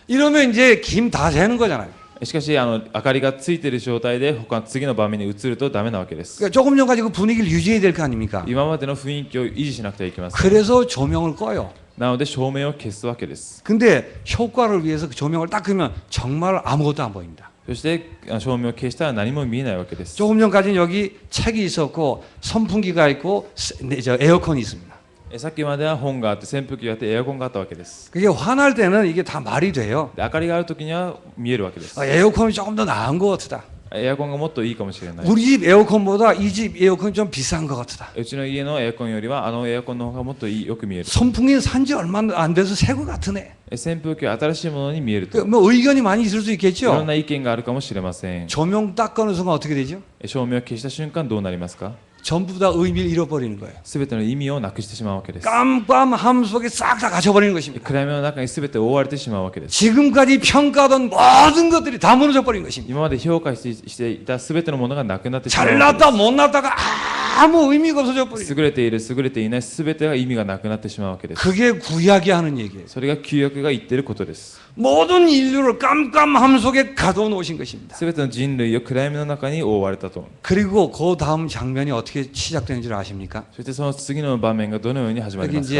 이러면 이제 김 다 새는 거잖아요. しかし明かりがついている状態で他の次の場面に移るとダメなわけです 그러니까 조금 전까지 그 분위기를 유지해야 될 거 아닙니까? 今までの雰囲気を維持しなくてはいけません 그래서 조명을 꺼요. なので照明を消すわけです 근데 효과를 위해서 그 조명을 딱 끄면 정말 아무것도 안 보입니다. そして照明を消したら何も見えないわけです 조금 전까지는 여기 책이 있었고 선풍기가 있고 에어컨이 있습니다. さっきまでは本があって扇風機があってエアコンがあったわけです 그게 화날 때는 이게 다 말이 돼요. で明かりがある時には見えるわけです 에어컨이 조금 더 나은 것 같다. エアコンがもっといいかもしれない 우리 집 에어컨보다 이 집 에어컨이 좀 비싼 것 같다. うちの家のエアコンよりはエアコンの方がもっとよく見える 선풍기는 산지 얼마 안 돼서 새 것 같으네. 扇風機は新しいものに見えると 뭐 의견이 많이 있을 수 いろん 있겠죠. な意見があるかもしれません 조명 딱 꺼는 순간 어떻게 되죠? 照明を消した瞬間どうなりますか 전부 다 의미를 잃어버리는 거예요. すべての意味をなくしてしまうわけです 깜깜함 속에 싹 다 갇혀버리는 것입니다. 暗闇の中にすべて覆われてしまうわけです 지금까지 평가하던 모든 것들이 다 무너져 버린 것입니다. 今まで評価していたすべてのものがなくなってしまうわけ 잘났다 못났다가 아무 의미가 없어져 です 버린 優れている優れていないすべてが意味がなくなってしまうわけです 그게 구약이 하는 얘기예요. それが旧約が言っていることです 모든 인류를 깜깜함 속에 가둬놓으신 것입니다. すべての人類を暗闇の中に覆われたと 그리고 그 다음 장면이 어떻게 시작되는 줄 아십니까? そしてその次の場面がどのように始まり 여기 ます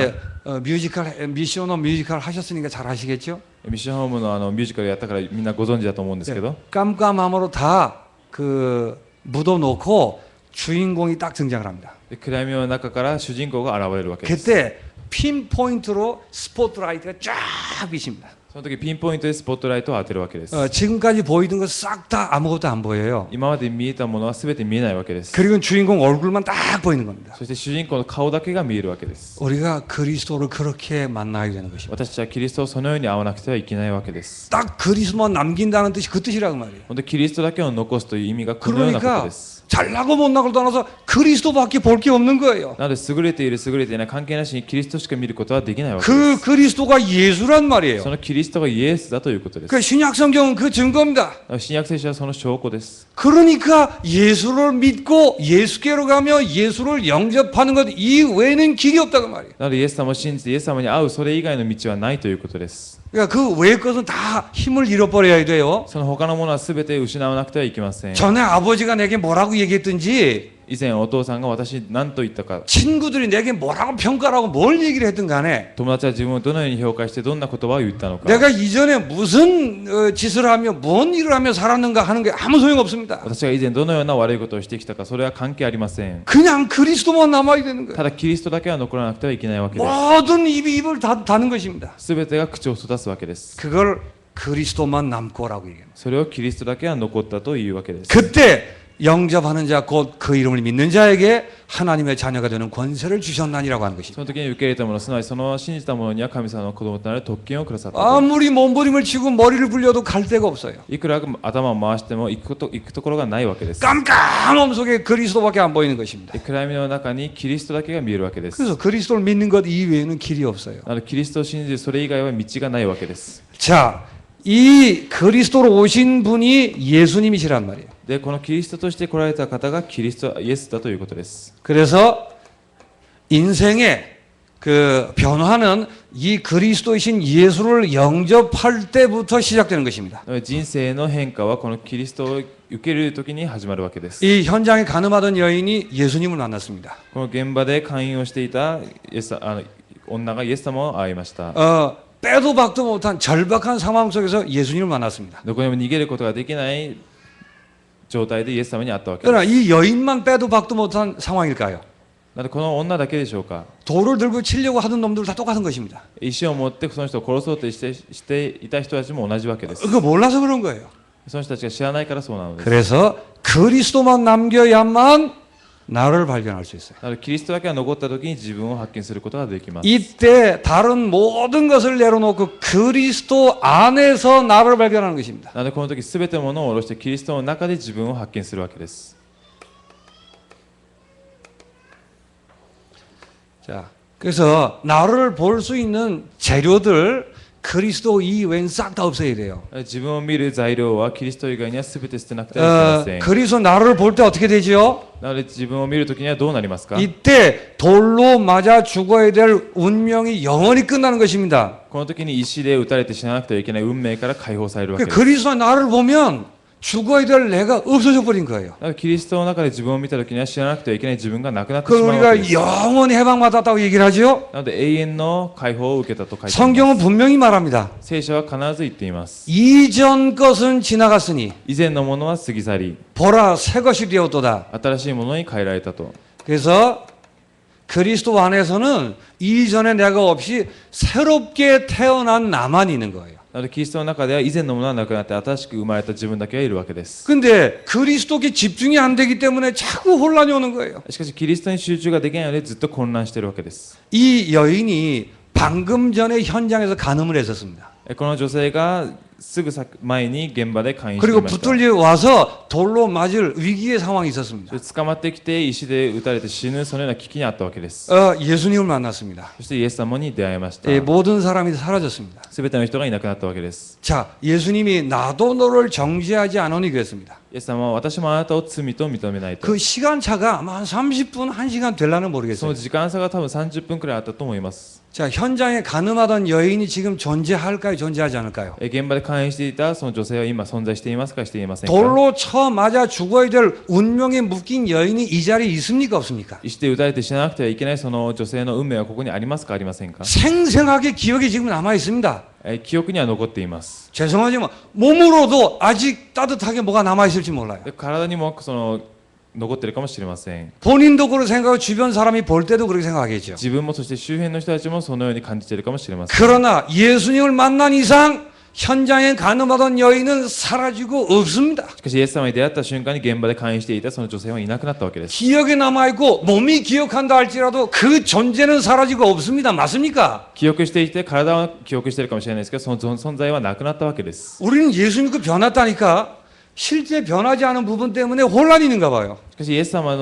か 이제 미션 오브 뮤지컬 하셨으니까 잘 아시겠죠? ミッションホームのミュージカルやったからみんなご存知だと思うんですけど 깜깜함으로 다 그 묻어놓고 주인공이 딱 등장을 합니다. で暗闇の中から主人公が現れるわけです 그때 핀포인트로 스포트라이트가 쫙 비칩니다. その時ピンポイントでスポットライトを当てるわけです 지금까지 보이던 거 싹 다 아무것도 안 보여요. 今まで見えたものは全て見えないわけです 그리고 주인공 얼굴만 딱 보이는 겁니다. そして主人公の顔だけが見えるわけです 우리가 그리스도를 그렇게 만나야 되는 것입니다. 私たちはキリストをそのように会わなくてはいけないわけです 딱 그리스도만 남긴다는 뜻이 그 뜻이라고 말이에요. 本当にキリストだけを残すという意味がこのようなこと 그러니까 です 잘나고 못나고 떠나서 그리스도밖에 볼 게 없는 거예요. なので優れている優れていない関係なしにキリストしか見ることはできないわけで 그 す 그리스도가 예수란 そ 말이에요. のキリストがイエスだということです 그 신약 성경은 그 증거입니다. 新約聖書はその証拠です 그러니까 예수를 믿고 예수께로 가며 예수를 영접하는 것 이외에는 길이 없다고 말이에요. なのでイエス様を信じてイエス様に会うそれ以外の道はないということです 그러니까 그 외의 것은 다 힘을 잃어버려야 돼요. その他のものは全て失わなくてはいけません 전에 아버지가 내게 뭐라고 얘기했든지 以前お父さんが私に何と言ったか 친구들이 내게 뭐라고 평가라고 뭘 얘기를 했든 간에 友達は自分をどのように評価してどんな言葉を言ったのか 내가 이전에 무슨 짓을 하며 뭔 일을 하며 살았는가 하는 게 아무 소용없습니다. 私が以前どのような悪いことをしてきたかそれは関係ありません 그냥 그리스도만 남아야 되는 거예요. ただキリストだけは残らなくてはいけないわけです 모든 입을 닫는 것입니다. 全てが口を閉ざすわけです 그걸 그리스도만 남고라고 얘기합니다. それをキリストだけは残ったというわけです 그때 영접하는 자 곧 그 이름을 믿는 자에게 하나님의 자녀가 되는 권세를 주셨나니라고 하는 そ 것입니다. の時に受け入れた者すなわちその信じた者には神様の子供となる特権をくださったと 아무리 몸부림을 치고 머리를 굴려도 갈 데가 없어요. いくら頭を回しても行くところがないわけです 깜깜함 속에 그리스도밖에 안 보이는 것입니다. で暗闇の中にキリストだけが見えるわけです 그래서 그리스도를 믿는 것 이외에는 길이 없어요. なのでキリストを信じるそれ以外は道がないわけです 자, 이 그리스도로 오신 분이 예수님이시란 말이에요. でこのキリストとして来られた方がキリストイエスだということです 그래서 인생의 그 변화는 이 그리스도이신 예수를 영접할 때부터 시작되는 것입니다. 人生の変化はこのキリストを受ける時に始まるわけです。 이 현장에 가늠하던 여인이 예수님을 만났습니다. この現場で勧誘をしていた女がイエス様を会いました。 빼도 박도 못한 절박한 상황 속에서 예수님을 만났습니다. どこにも逃げることができない状態でイエス様に会ったわけです。 그러나 이 여인만 빼도 박도 못한 상황일까요? なのでこの女だけでしょうか。 돌을 들고 치려고 하던 놈들 다 똑같은 것입니다. 石を持ってその人を殺そうとしていた人たちも同じわけです。 그거 몰라서 그런 거예요. その人たちが知らないからそうなのです。 그래서 그리스도만 남겨야만 나를 발견할 수 있어요. なのでキリストだけが残った時に自分を発見することができます。 이때 다른 모든 것을 내려놓고 그리스도 안에서 나를 발견하는 것입니다. なのでこの時すべてのものを下ろしてキリストの中で自分を発見するわけです。 자, 그래서 나를 볼 수 있는 재료들 그리스도 이외엔 싹 다 없어야 돼요. 自分を見る材料はキリスト以外にはすべて捨てなくてはいけません。 그리스도 나를 볼 때 어떻게 되죠? なので自分を見る時にはどうなりますか？ 이때 돌로 맞아 죽어야 될 운명이 영원히 끝나는 것입니다. この時に石で打たれて死ななくてはいけない運命から解放されるわけです。 그리스도 나를 보면 죽어야 될 내가 없어져 버린 거예요. だからキリストの中で自分を見た時には知らなくてはいけない自分がなくなってし 그걸 まうわけです。 우리가 영원히 해방받았다고 얘기를 하죠. なので永遠の解放を受けたと書いてあります。 성경은 분명히 말합니다. 聖書は必ず言っています。 이전 것은 지나갔으니 以前のものは過ぎ去り、 보라 새 것이 되었도다. 新しいものに変えられたと。 그래서 그리스도 안에서는 이전에 내가 없이 새롭게 태어난 나만 있는 거예요. なのでキリストの中では以前のものはなくなって新しく生まれた自分だけがいるわけです。 근데 그리스도께 집중이 안 되기 때문에 자꾸 혼란이 오는 거예요. しかしキリストに集中ができないのでずっと混乱しているわけです。 이 여인이 방금 전에 현장에서 간음을 했었습니다. この女性がすぐ前に現場で勧誘してい 그리고 ました。 붙들려 와서 돌로 맞을 위기의 상황이 있었습니다. 捕まってきて石で撃たれて死ぬそのような危機にあったわけです。 예수님을 만났습니다. そしてイエス様に出会いました。 모든 사람이 사라졌습니다. すべての人がいなくなったわけです。 자, 예수님이 나도 너를 정죄하지 않으니 그랬습니다. イエス様は私もあなたを罪と認めないと。 그 시간차가 아마 한 30분, 1시간 될라는 そ 모르겠어요. の時間差が多分30分くらいあったと思います。 자, 현장에 간음하던 여인이 지금 존재할까요? 존재하지 않을까요? 現場で勧誘していたその女性は今存在していますかしていませんか？ 돌로 쳐 맞아 죽어야 될 운명에 묶인 여인이 이 자리에 있습니까? 없습니까? 石で撃たれて死ななくてはいけないその女性の運命はここにありますかありませんか？ 생생하게 기억이 지금 남아 있습니다. 記憶には残っています。 죄송하지만 몸으로도 아직 따뜻하게 뭐가 남아 있을지 몰라요. で体にもその残ってるかもしれません。 본인도 그렇게 생각하고 주변 사람이 볼 때도 그렇게 생각하겠죠. 自分もそして周辺の人たちもそのように感じているかもしれません。 그러나 예수님을 만난 이상 현장에 간음하던 여인은 사라지고 없습니다. しかしイエス様に出会った瞬間に現場で勧誘していたその女性はいなくなったわけです。 기억에 남아있고 몸이 기억한다 할지라도 그 존재는 사라지고 없습니다. 맞습니까? 記憶していて体は記憶しているかもしれないですけどその存在はなくなったわけです。 우리는 예수 믿고 변했다니까 실제 변하지 않은 부분 때문에 혼란이 있는가 봐요. しかしイエス様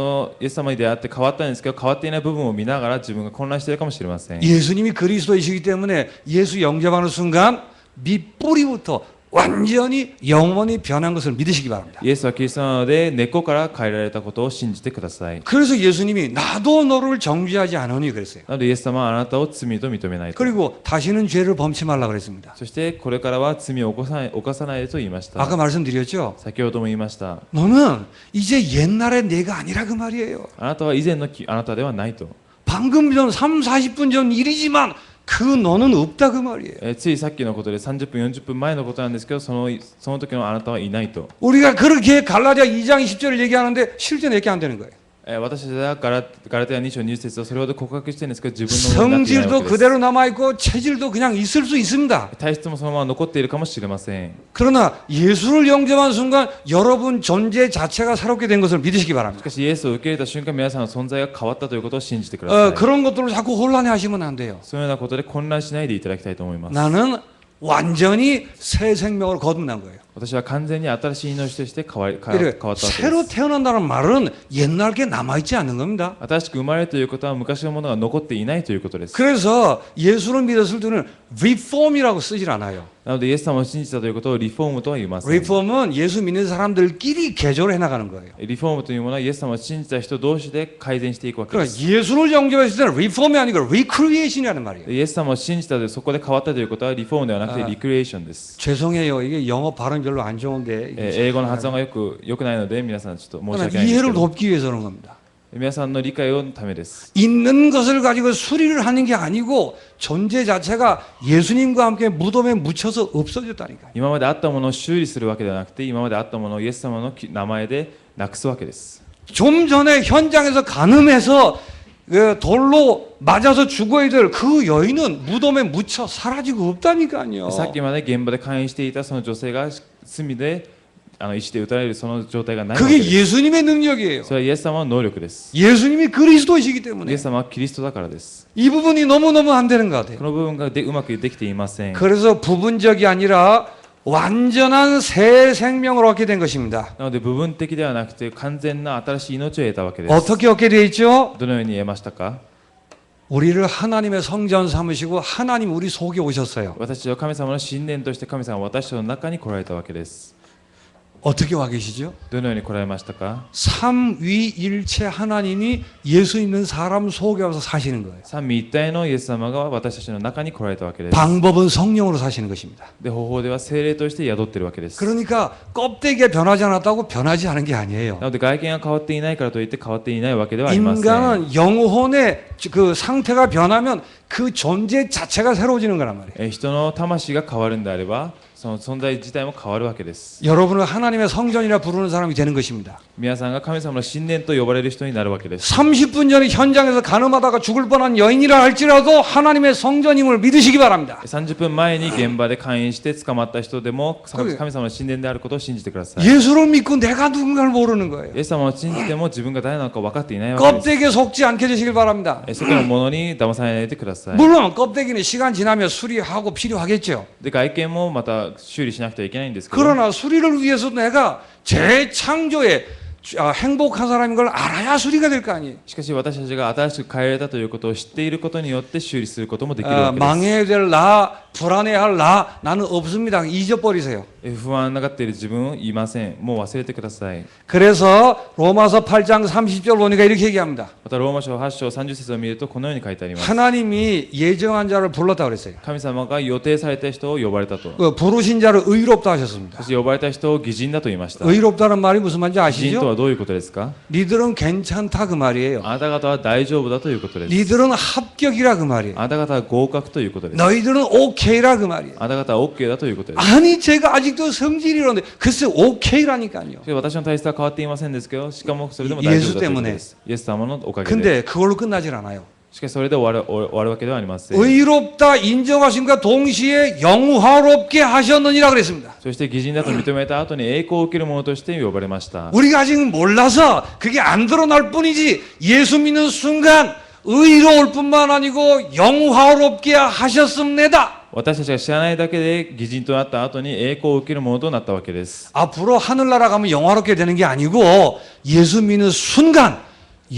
に出会って変わったんですけど変わっていない部分を見ながら自分が混乱しているかもしれません。 예수님이 그리스도이시기 때문에 예수 영접하는 순간 밑뿌리부터 완전히 영원히 변한 것을 믿으시기 바랍니다. イエスはキリストなので根っこから変えられたことを信じてください。 그래서 예수님이 나도 너를 정죄하지 않으니 그랬어요. なのでイエス様はあなたを罪と認めないと。 그리고 다시는 죄를 범치 말라 그랬습니다. そしてこれからは罪を犯さないでと言いました。 아까 말씀드렸죠. 先ほども言いました。 너는 이제 옛날의 내가 아니라 그 말이에요. あなたは以前のあなたではないと。 방금 전 3, 40분 전 일이지만 그 너는 없다 그 말이에요. ついさっきのことで30分40分前のことなんですけどその時のあなたはいないと。 우리가 그렇게 갈라디아 2장 20절을 얘기하는데 실제 내게 안 되는 거예요. 私たちはガラテヤ2章20節をそれほど告白してるんですけど自分のものになっていないわ 성질도 けです。 그대로 남아있고 체질도 그냥 있을 수 있습니다. 体質もそのまま残っているかもしれません。 그러나 예수를 영접한 순간 여러분 존재 자체가 새롭게 된 것을 믿으시기 し 바랍니다. かしイエスを受け入れた瞬間皆さんの存在が変わったということを信じてください。 그런 것들을 자꾸 혼란해 하시면 안 돼요. そういうようなことで混乱しないでいただきたいと思います。 나는 완전히 새 생명으로 거듭난 거예요. 私は完全に新しい命として変わったわけ 그러니까 です 새로 태어난다는 말은 옛날 게 남아있지 않는 겁니다. 新しく生まれるということは昔のものが残っていないということです 그래서 예수를 믿었을 때는 reform이라고 쓰질 않아요. なのでイエス様を信じたということをリフォームとは言いません reform은 예수 믿는 사람들끼리 개조를 해나가는 거예요. リフォームというものはイエス様を信じた人同士で改善していくわけで 그러니까 す 예수를 영접했을 때는 reform이 아니고 recreation이라는 말이에요. イエス様を信じたでそこで変わったということはリフォームではなくてリクリエーションです 죄송해요. 이게 영어 발음 별로 안 좋은데 英語の発音が良くないので皆さんちょっと申し訳ないんですけ 이해를 ど 돕기 위해서 그런 겁니다. 皆さんの理解のためです 있는 것을 가지고 수리를 하는 게 아니고 존재 자체가 예수님과 함께 무덤에 묻혀서 없어졌다니까요. 今まであったものを修理するわけではなくて今まであったものをイエス様の名前でなくすわけです 좀 전에 현장에서 간음해서 돌로 맞아서 죽어야 될 그 여인은 무덤에 묻혀 사라지고 없다니까요. さっきまで現場で勧誘していたその女性が罪で石で打たれるその状態がないわけ 그게 です 예수님의 능력이에요. それはイエス様の能力です 예수님이 그리스도이시기 イ 때문에 エス様はキリストだからです 이 부분이 너무너무 안 되는 것 같아요. この部分がうまくできていません 그래서 부분적이 아니라 완전한 새 생명을 얻게 된 것입니다. なので部分的ではなくて完全な新しい命を得たわけです 어떻게 얻게 되어 있죠? どのように得ましたか 우리를 하나님의 성전 삼으시고 하나님 우리 속에 오셨어요. 私たちは神様の神殿として神様は私たちの中に来られたわけです 어떻게 와 계시죠? どのように来られましたか 삼위일체 하나님이 예수 있는 사람 속에 와서 사시는 거예요. 三位一体のイエス様が私たちの中に来られたわけです 방법은 성령으로 사시는 것입니다. で方法では聖霊として宿っているわけです 그러니까 껍데기가 변하지 않았다고 변하지 않은 게 아니에요. なので外見が変わっていないからといって変わっていないわけではありません 인간은 영혼의 그 상태가 변하면 그 존재 자체가 새로워지는 거란 말이에요. 人の魂が変わるんであればその存在自体も変わるわけです 여러분은 하나님의 성전이라 부르는 사람이 되는 것입니다. 皆さんが神様の神殿と呼ばれる人になるわけです 30분 전에 현장에서 간음하다가 죽을 뻔한 여인이라 할지라도 하나님의 성전임을 믿으시기 바랍니다. 30分前に現場で勧誘して捕まった人でも神様の神殿であることを信じてください 예수를 믿고 내가 누군가를 모르는 거예요. イエス様を信じても自分が誰なのか分かっていないわけです 껍데기에 속지 않게 되시길 바랍니다. 外のものに騙されないでください 물론 껍데기는 시간 지나면 수리하고 필요하겠죠. で外見もまた修理しなくてはいけないんですけど 그러나 수리를 위해서 내가 재창조의 행복한 사람인 걸 알아야 수리가 될 거 아니에요. しかし私たちが新しく変えられたということを知っていることによって修理することもできるわけです 망해야 될 나, 불안해할 나, 나는 없습니다. 잊어버리세요. 不安がっている自分を言いませんもう忘れてください 그래서 로마서 8장 30절 보니까 이렇게 얘기합니다. またローマ書8章30節を見るとこのように書いてあります 하나님이 예정한 자를 불렀다 그랬어요. 神様が予定された人を呼ばれたと 그 부르신 자를 의롭다 하셨습니다. そして呼ばれた人を義人だと言いました 의롭다는 말이 무슨 말인지 義人と 아시죠? はどういうことですか 니들은 괜찮다 그 말이에요. あなた方は大丈夫だということです 니들은 합격이라 그 말이에요. あなた方は合格ということです 너희들은 오케이라 그 말이에요. あなた方は OK だということです 아니 제가 아직도 성질이 이러는데 글쎄 오케이라니까요. 私の体質は変わっていませんですけどしかもそれでも大丈夫だということですイエス様のおかげで 근데 그걸로 끝나질 않아요. しかしそれで終わるわけではありません 의롭다 인정하심과 동시에 영화롭게 하셨느니라 그랬습니다. そして義人だと認めた後に栄光を受ける者として呼ばれました 우리가 아직 몰라서 그게 안 드러날 뿐이지 예수 믿는 순간 의로울 뿐만 아니고 영화롭게 하셨습니다. 私たちが知らないだけで義人となった後に栄光を受ける者となったわけです 앞으로 하늘나라 가면 영화롭게 되는 게 아니고 예수 믿는 순간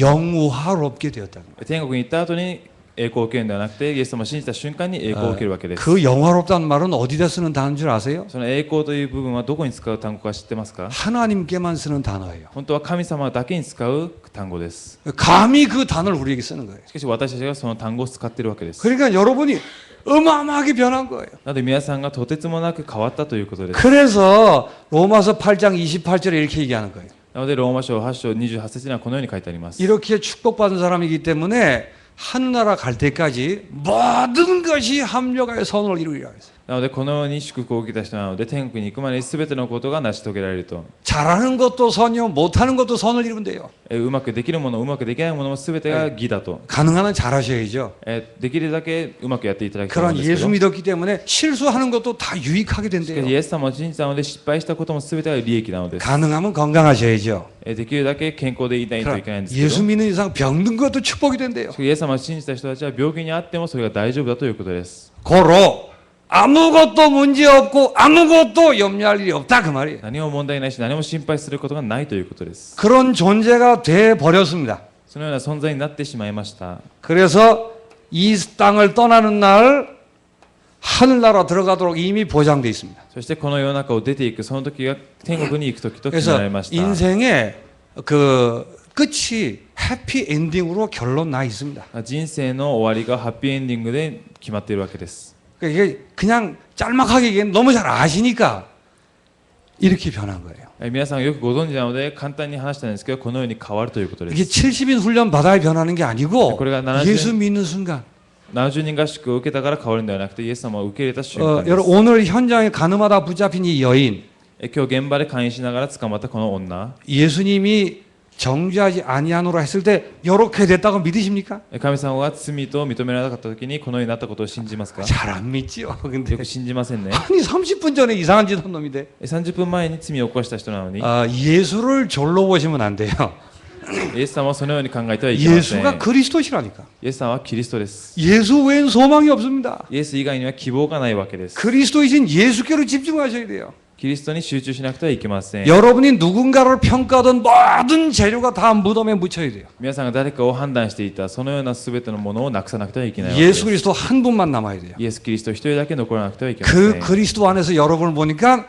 영화롭게 되었다는 거예요. 天国に行った後に栄光を受けるのではなくてイエス様を信じた瞬間に栄光を受けるわけです 그 영화롭다는 말은 어디다 쓰는 단어인 줄 아세요? その栄光という部分はどこに使う単語か知ってますか 하나님께만 쓰는 단어예요. 本当は神様だけに使う単語です 감히 그 단어를 우리에게 쓰는 거예요. しかし私たちがその単語を使っているわけです 그러니까 여러분이 어마어마하게 변한 거예요. なので皆さんがとてつもなく変わったということです 그래서 로마서 8장 28절에 이렇게 얘기하는 거예요. なのでローマ書8章28節にはこのように書いてあります 이렇게 축복받은 사람이기 때문에 하늘나라 갈 때까지 모든 것이 합력하여 선을 이루리라 했어요. なのでこのように祝福を受けた人なので天国に行くまでに全てのことが成し遂げられると 잘하는 것도 선이요 못하는 것도 선을 이룬대요. うまくできるものうまくできないものも全てが義だと 가능한 한 잘하셔야죠. できるだけうまくやっていただきたい 그런 んですけ 예수 ど 믿었기 때문에 실수하는 것도 다 유익하게 しかし 된대요. イエス様を信じたので失敗したことも全てが利益なのです 가능하면 건강하셔야죠. できるだけ健康でいないといけないんですけ 예수 ど 믿는 이상 병든 것도 축복이 된대요. イエス様を信じた人たちは病気にあってもそれが大丈夫だということです 고로 아무것도 문제 없고 아무것도 염려할 일이 없다 그 말이에요. 何も問題ないし何も心配することがないということです。 그런 존재가 돼 버렸습니다. そのような存在になってしまいました。 그래서 이 땅을 떠나는 날 하늘나라 들어가도록 이미 보장돼 있습니다. そしてこの世の中を出ていくその時が天国に行く時と決め 그래서 られました。 인생의 그 끝이 해피 엔딩으로 결론 나 있습니다. 人生の終わりがハッピーエンディングで決まっているわけです。 그러니까 이게 그냥 짤막하게 얘기하면 너무 잘 아시니까 이렇게 변한 거예요. 皆さんよくご存知なので簡単に話したんですけどこのように変わるということで 이게 す。 70인 훈련 받아야 변하는 게 아니고 그래가 70 예수 믿는 순간 70人合宿を受けたから変わるんではなくてイエス様を受け入れた瞬間です。 여러분 오늘 현장에 가늠하다 붙잡힌 이 여인 今日現場で監視しながら捕まったこの女 예수님이 정죄하지 아니하노라 했을 때 이렇게 됐다고 믿으십니까? 神様が罪と認められなかった時にこのようになったことを信じますか？ 잘 안 믿지요. 근데 よく信じませんね。 아니 30분 전에 이상한 짓 한 놈인데 30分前に罪を犯した人なのに 예수를 졸로 보시면 안 돼요. イエス様はそのように考えてはいけません。 예수가 그리스도시라니까. イエス様はキリストです。 예수 외엔 소망이 없습니다. イエス以外には希望がないわけです。 그리스도이신 예수께로 집중하셔야 돼요. キリストに集中しなくてはいけません。 여러분이 누군가를 평가하던 모든 재료가 다 무덤에 묻혀야 돼요. 皆さんが誰かを判断していたそのような全てのものをなくさなくてはいけないわけ 예수 です。 그리스도 한 분만 남아야 돼요. イエス・キリスト一人だけ残らなくてはいけませ 그 ん。 그리스도 안에서 여러분을 보니까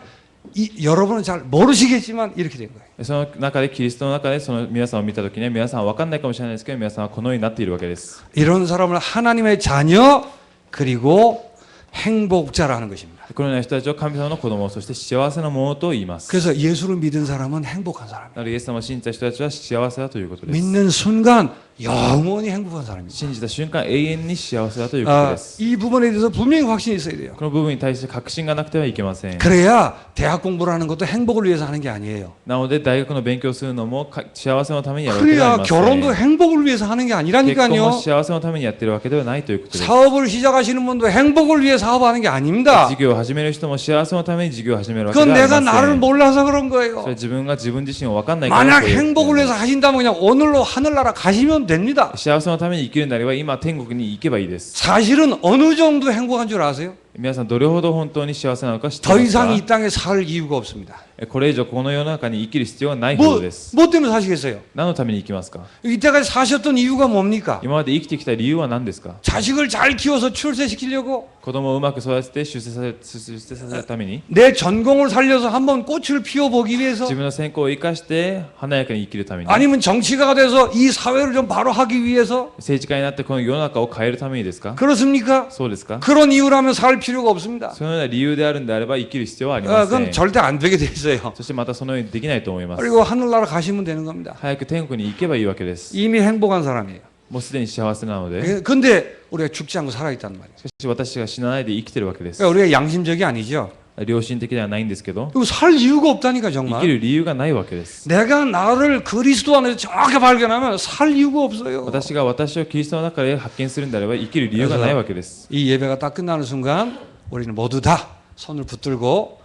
여러분은 잘 모르시겠지만 이렇게 된 거예요. その中でキリストの中でその皆さんを見たときには皆さんは分かんないかもしれないですけど皆さんはこのようになっているわけです。 이런 사람을 하나님의 자녀 그리고 행복자라는 것입니다. このような人たちを神様の子供そして幸せなものと言います。 그래서 예수를 믿은 사람은 행복한 사람이에요. なのでイエス様を信じた人たちは幸せだということです。 믿는 순간 영원히 행복한 사람입니다. 信じた瞬間永遠に幸せだということです。 이 부분에 대해서 분명히 확신이 있어야 돼요. この部分に対して確信がなくてはいけません。 그래야 대학 공부를 하는 것도 행복을 위해서 하는 게 아니에요. なので大学の勉強するのも幸せのためにやるわけではあ 그래야 りません。 결혼도 행복을 위해서 하는 게 結婚も 아니라니까요. 幸せのためにやってるわけではないということです。 사업을 시작하시는 분도 행복을 위해 사업하는 게 아닙니다. 事業を始める人も幸せのために事業を始めるわけ 그건 ではあり 내가 ま 나를 せん。 몰라서 그런 それ 거예요. 自分が自分自身を分かんないから 만약 そういう 행복을 위해서 하신다면 그냥 오늘로 하늘나라 가시면 됩니다. 幸せのために生きるんであれば今天国に行けばいいです。 사실은 어느 정도 행복한 줄 아세요? 皆さんどれほど本当に幸せなのか知って 더 います 이상 か？ 이 땅에 살 이유가 없습니다. これ以上この世の中に生きる必要はないほ 뭐, どです。 뭐 때문에 사시겠어요? 何のために生きますか？ 이때까지 사셨던 이유가 뭡니까? 今まで生きてきた理由は何ですか？ 자식을 잘 키워서 출세시키려고 子供をうまく育てて出世させるために 내 전공을 살려서 한번 꽃을 피워보기 위해서 自分の専攻を生かして華やかに生きるために 아니면 정치가가 돼서 이 사회를 좀 바로 하기 위해서 政治家になってこの世の中を変えるためにですか？ 그렇습니까? そうですか？ 그런 이유라면 살 필요가 없습니다. そのような理由であるんであれば生きる必要はありませ 그건 ん。 절대 안 되게 돼 있어요. そしてまたそのようにできないと思います。 그리고 하늘나라 가시면 되는 겁니다. 早く天国に行けばいいわけです。 이미 행복한 사람이에요. もうすでに幸せなので。 근데 우리가 죽지 않고 살아있단 말이에요. しかし私が死なないで生きてるわけです。 그러니까 우리가 양심적이 아니죠. 良心的ではないんですけど 그리고 살 이유가 없다니까 生き 정말. る理由がないわけです。 내가 나를 그리스도 안에서 정확히 발견하면 살 이유가 없어요. 私が私をキリストの中で発見するんであれば生きる理由がないわけです。 이 예배가 딱 끝나는 순간 우리는 모두 다 손을 붙들고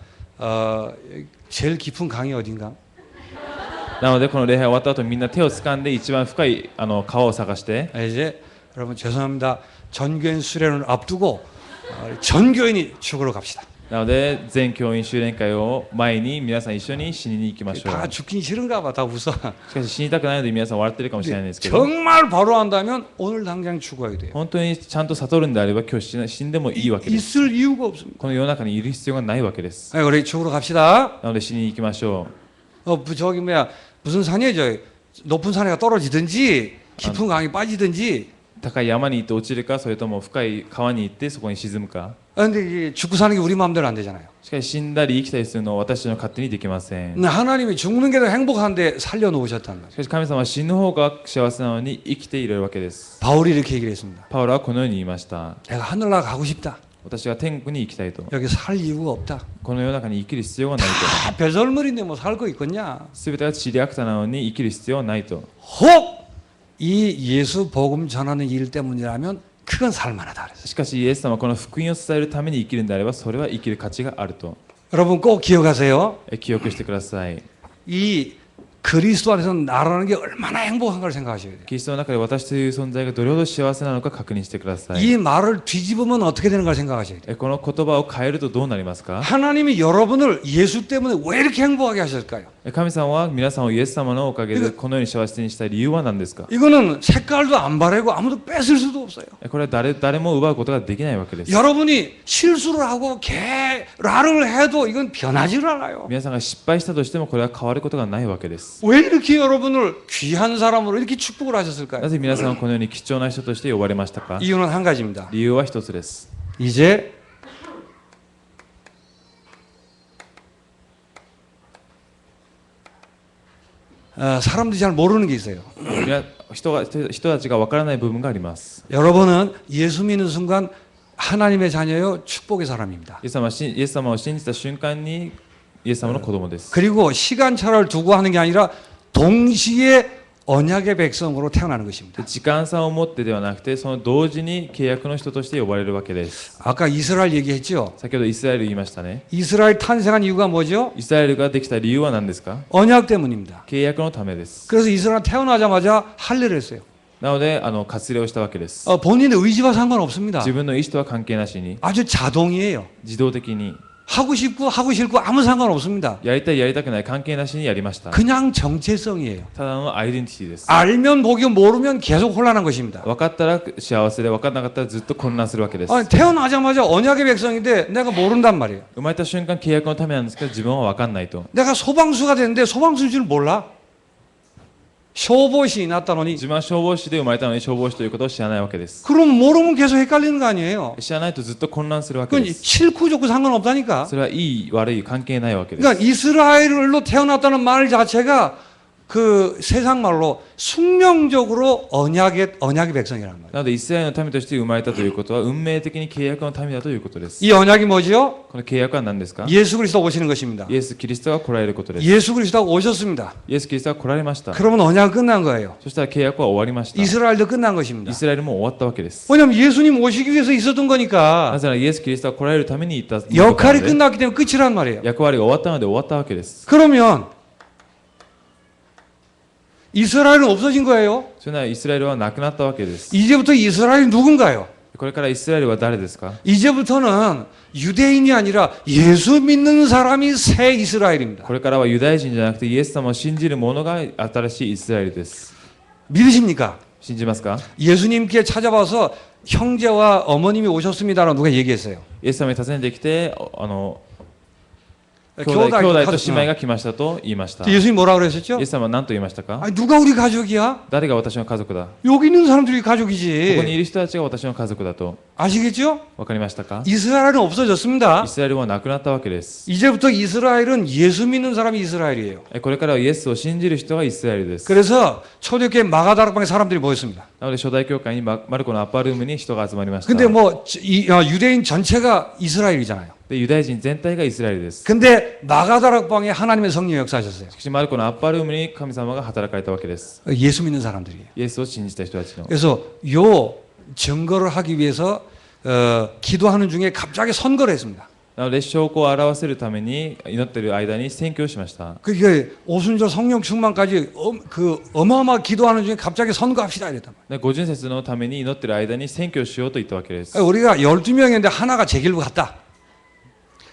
제일 깊은 강이 어딘가? なのでこの礼拝終わった後みんな手を掴んで一番深い川を探して 이제 여러분 죄송합니다. 전교인 수련을 앞두고 전교인이 죽으러 갑시다. なので全教員修練会を前に皆さん一緒に死にに行きましょう。 다 죽긴 싫은가 봐. 다 웃어. しかし死にたくないので皆さん笑ってるかもしれないんですけど 정말 바로 한다면 오늘 당장 죽어야 돼요. 本当にちゃんと悟るんであれば今日死んでもいいわけです。 있을 이유가 없습니다. この世の中にいる必要がないわけです。 우리 죽으러 갑시다. なので死にに行きましょ 저기 무슨 산이에요? 저 높은 산에가 떨어지든지 깊은 강에 빠지든지. う。高い山に行って落ちるかそれとも深い川に行ってそこに沈むか。 근데 이게 죽고 사는 게 우리 마음대로 안 되잖아요. しかし死んだり生きたりするのは私の勝手にできません。 근데 하나님이 죽는 게 더 행복한데 살려놓으셨단 말이에요. しかし神様は死ぬ方が幸せなのに生きているわけです。 바울이 이렇게 얘기를 했습니다. パウロはこのように言いました。 내가 하늘나라 가고 싶다. 私は天国に行きたいと。 여기 살 이유가 없다. この世の中に生きる必要がないと。 다 배설물인데 뭐 살 거 있겠냐. すべてが地理アクタなのに生きる必要はないと。 혹 이 예수 복음 전하는 일 때문이라면 그건 살만하다 그랬어요. しかしイエス様はこの福音を伝えるために生きるんであればそれは生きる価値があると。 여러분 꼭 기억하세요. 記憶してください。 이 그리스도 안에서 나라는 게 얼마나 행복한 걸 생각하셔야 돼요. キリストの中で私という存在がどれほど幸せなのか確認してください。 이 말을 뒤집으면 어떻게 되는 걸 생각하셔야 돼요. この言葉を変えるとどうなりますか？ 하나님이 여러분을 예수 때문에 왜 이렇게 행복하게 하셨을까요? 神様は皆さんをイエス様のおかげでこのように幸せにした理由は何ですか？ 이거는 색깔도 안 바래고 아무도 뺏을 수도 없어요. これは誰も奪うことができないわけです。 여러분이 실수를 하고 개라를 해도 이건 변하지를 않아요. 皆さんが失敗したとしてもこれは変わることがないわけです。 왜 이렇게 여러분을 귀한 사람으로 이렇게 축복을 하셨을까요? なぜ皆さんはこのように貴重な人として呼ばれましたか？ 이유는 한 가지입니다. 理由は一つです。 이제 사람들이 잘 모르는 게 있어요. 人たちがわからない部分があります。 여러분은 예수 믿는 순간 하나님의 자녀요 축복의 사람입니다. イエス様を信じた瞬間にイエス様の子供です。 그리고 시간차를 두고 하는 게 아니라 동시에 언약의 백성으로 태어나는 것입니다. 時間差を持ってではなくて、その同時に契約の人として呼ばれるわけです。 아까 이스라엘 얘기했죠. 先ほどイスラエル言いましたね。 이스라엘 탄생한 이유가 뭐죠? イスラエルができた理由は何ですか？ 언약 때문입니다. 契約のためです。 그래서 이스라엘 태어나자마자 할례를 했어요. なので割礼をしたわけです。 본인의 의지와 상관없습니다. 自分の意思とは関係なしに 아주 자동이에요. 自動的に 하고 싶고 하고 싫고 아무 상관없습니다. やりたいやりたくない関係なしにやりました。 그냥 정체성이에요. ただのアイデンティティです。 알면 복이고 모르면 계속 혼란한 것입니다. 分かったら幸せで分からなかったらずっと混乱するわけです。 아니, 태어나자마자 언약의 백성인데 내가 모른단 말이에요. 生まれた瞬間契約のためなんですけど自分は分かんないと。 내가 소방수가 됐는데 소방수인 줄 몰라.消防士になったのに自分は消防士で生まれたのに消防士ということを知らないわけです。 그럼 모르면 계속 헷갈리는 거 아니에요. 知らないとずっと混乱するわけ 그건 です。 싫고 좋고 상관없다니까. それはいい悪い関係ないわけです。 그러니까 이스라엘로 태어났다는 말 자체가 그 세상 말로 숙명적으로 언약의 백성이라는 거예요. なのでイスラエルの民として生まれたということは運命的に契約の民だということです。 이 언약이 뭐지요? この契約は何ですか？ 예수 그리스도 오시는 것입니다. イエス・キリストが来られることです。 예수 그리스도가 오셨습니다. イエス・キリストが来られました。 그러면 언약은 끝난 거예요. そしたら契約は終わりました。 이스라엘도 끝난 것입니다. イスラエルも終わったわけです。 왜냐하면 예수님 오시기 위해서 있었던 な 거니까 ぜならイエス・キリストが来られるために行った 역할이 ことなので 끝났기 때문에 끝이란 말이에요. 役割が終わったので終わったわけです。 그러면 이스라엘은 없어진 거예요. それならイスラエルはなくなったわけです。 이제부터 이스라엘이 누군가요? これからイスラエルは誰ですか？ 이제부터는 유대인이 아니라 예수 믿는 사람이 새 이스라엘입니다. これからはユダヤ人じゃなくてイエス様を信じる者が新しいイスラエルです。 믿으십니까? 信じますか？ 예수님께 찾아와서 형제와 어머님이 오셨습니다라고 누가 얘기했어요. イエス様に訪ねてきて兄弟と姉妹が来ましたと言いました。イ 예수님 뭐라 그랬었죠? エス様は何と言いましたか？ 아니, 누가 우리 가족이야? 誰が私の家族だ？ 여기 있는 사람들이 ここに 가족이지. いる人たちが私の家族だと 아시겠죠? 分かりましたか？ 이스라엘은 없어졌습니다. イスラエルはなくなったわけです。 이제부터 이스라엘은 예수 믿는 사람이 이스라엘이에요. これからはイエスを信じる人がイスラエルです。 그래서 초대교회 마가다락방에 사람들이 모였습니다. なので初代教会にマルコのアッパールームに人が集まりました。 근데 뭐 유대인 전체가 이스라엘이잖아요. でユダヤ人全体がイスラエルです。 근데 마가다락방에 하나님의 성령 역사하셨어요. しかしマルコのアッパールームに神様が働かれたわけです。 예수 믿는 사람들이에요. イエスを信じた人たちの。 그래서 요 증거를 하기 위해서 기도하는 중에 갑자기 선거를 했습니다. なので証拠を表せるために祈っている間に宣教をしました。 그게 오순절 성령 충만까지 어마어마하게 기도하는 중에 갑자기 선거합시다 이랬단 말이에요. で五巡節のために祈っている間に宣教しようと言ったわけです。 우리가 12명이었는데 하나가 제 길로 갔다.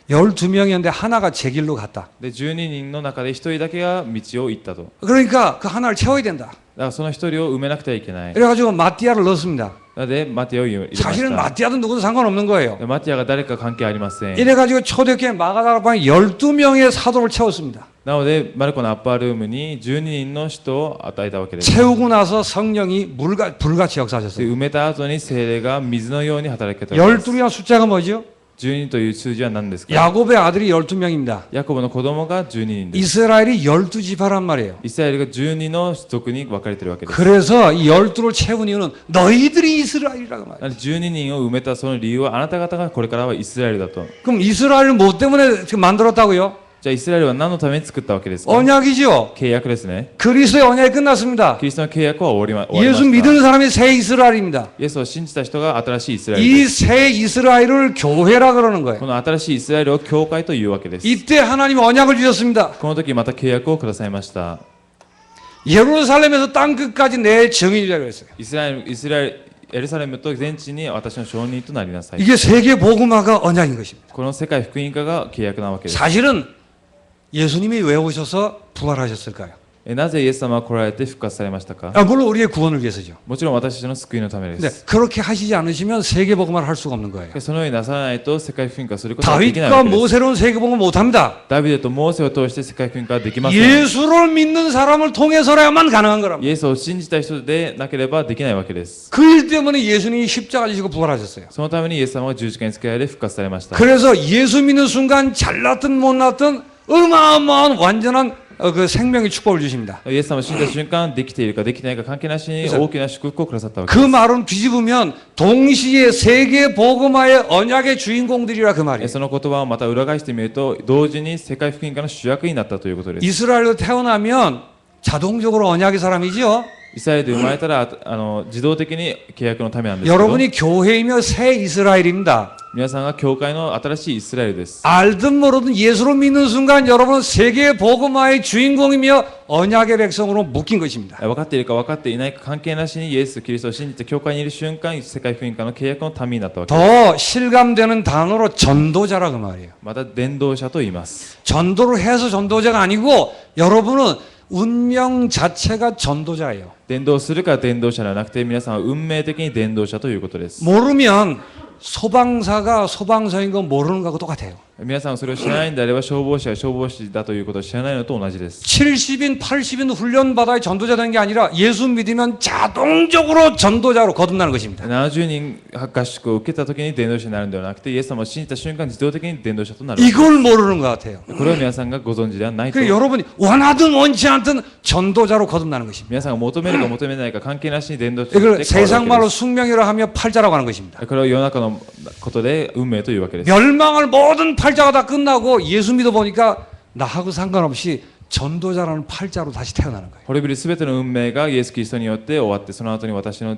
12명이었는데 하나가 제 길로 갔다. で12人の中で1人だけが道を行ったと。 그러니까 그 하나를 채워야 된다. だからその1人を埋めなくてはいけない。 그래가지고 마띠아를 넣었습니다. なのでマティアを入れまし 사실은 た。 마띠아도 누구도 상관없는 거예요. でマティアが誰か関係ありません。 이래가지고 초대교회 마가다락방에 12명의 사도를 채웠습니다. なのでマルコのアッパールームに12人の人を与えたわけです。 채우고 나서 성령이 불같이 で 역사하셨어요. 埋めた後に聖霊が水のように働きかけたわけです。 12의 숫자가 뭐죠? 12という数字は何ですか？ 야곱의 아들이 12명입니다. ヤコブの子供が12人です。 이스라엘이 12지파란 말이에요. イスラエルが12の族に分かれているわけです。 그래서 이 12를 채운 이유는 너희들이 이스라엘이라고 말이에요. なので12人を埋めたその理由はあなた方がこれからはイスラエルだと。 그럼 이스라엘을 뭐 때문에 지금 만들었다고요? じゃあイスラエルは何のために作ったわけですか？ 언약이죠. 契約ですね。 그리스도의 언약이 끝났습니다. キリストの契約は終わりま 예수 した。 믿는 사람이 새 이스라엘입니다. イエスを信じた人が新しいイスラエル 이 です。 새 이스라엘을 교회라 그러는 こ 거예요. の新しいイスラエルを教会というわけです。 이때 하나님이 언약을 주셨습니다. この時また契約をくださいました。 예루살렘에서 땅 끝까지 내 증인이라고 했어요. エルサレムと全地に私の証人となりなさい。 이게 세계 복음화가 언약인 것입니다. この世界福音化が契約なわけです。 사실은 예수님이 왜 오셔서 부활하셨을까요? なぜイエス様は来られて復活されましたか？ 물론 우리의 구원을 위해서죠. もちろん私たちの救いのためで 근데 す。 그렇게 하시지 않으시면 세계 복음화를 할 수가 없는 거예요. そのようになさらないと世界福音化することはできないわ 다윗과 けです。 모세로는 세계 복음 못합니다. ダビデとモーセを通して世界福音化はできません。 예수를 믿는 사람을 통해서라야만 가능한 거랍니다. イエスを信じた人でなければできないわけです。 그 일 때문에 예수님이 십자가 지시고 부활하셨어요. そのためにイエス様は十字架につけられ復活されました。 그래서 예수 믿는 순간 잘났든 못났든 어마어마한 완전한 그 생명의 축복을 주십니다. イエス様を信じた瞬間、できているかできていないか関係なしに大きな祝福をくださったわけ 그 です。 말은 뒤집으면 동시에 세계 복음화의 언약의 주인공들이라 그 말이에요. その言葉をまた裏返してみると、同時に世界福音化の主役になったということです。 이스라엘로 태어나면 자동적으로 언약의 사람이죠. イスラエルで生まれたら自動的に契約のためなんですけど、 여러분이 교회이며 새 이스라엘입니다. 皆さんが教会の新しいイスラエルです。 알든 모르든 예수를 믿는 순간 여러분은 세계 복음화의 주인공이며 언약의 백성으로 묶인 것입니다. 分かっているか分かっていないか関係なしにイエス・キリストを信じて教会にいる瞬間、世界福音化の契約の民になったわけです。 더 실감되는 단어로 전도자라 그 말이에요. また伝道者と言います。 전도를 해서 전도자가 아니고 여러분은 운명 자체가 전도자예요. 伝道するから伝道者ではなくて、皆さんは運命的に伝道者ということです。 모르면 소방사가 소방서인 거 모르는 거하고 똑같아요. 皆さんがそれを知らないんであれば、消防士が消防士だということを知らないのと同じです。 70인 80인 훈련 받아야 전도자 되는 게 아니라 예수 믿으면 자동적으로 전도자로 거듭나는 것입니다. 70人合宿を受けた時に伝道者になるのではなくて、イエス様を信じた瞬間自動的に伝道者となる。 이걸 모르는 것 같아요. これを皆さんがご存知ではないと。 그 여러분이 원하든 원치 않든 전도자로 거듭나는 것입니다. 皆さんが求めるか求めないか関係なしに伝道者 이걸 として変わ 세상 るわ 말로 けです。 숙명이라 하며 팔자라고 하는 것입니다. これを世の中のことで運命というわけです。 멸망을 모든 팔자가 다 끝나고 예수 믿어 보니까 나하고 상관없이 전도자라는 팔자로 다시 태어나는 거예요. 滅びるすべての運命がイエス・キリストによって終わって、その後に私の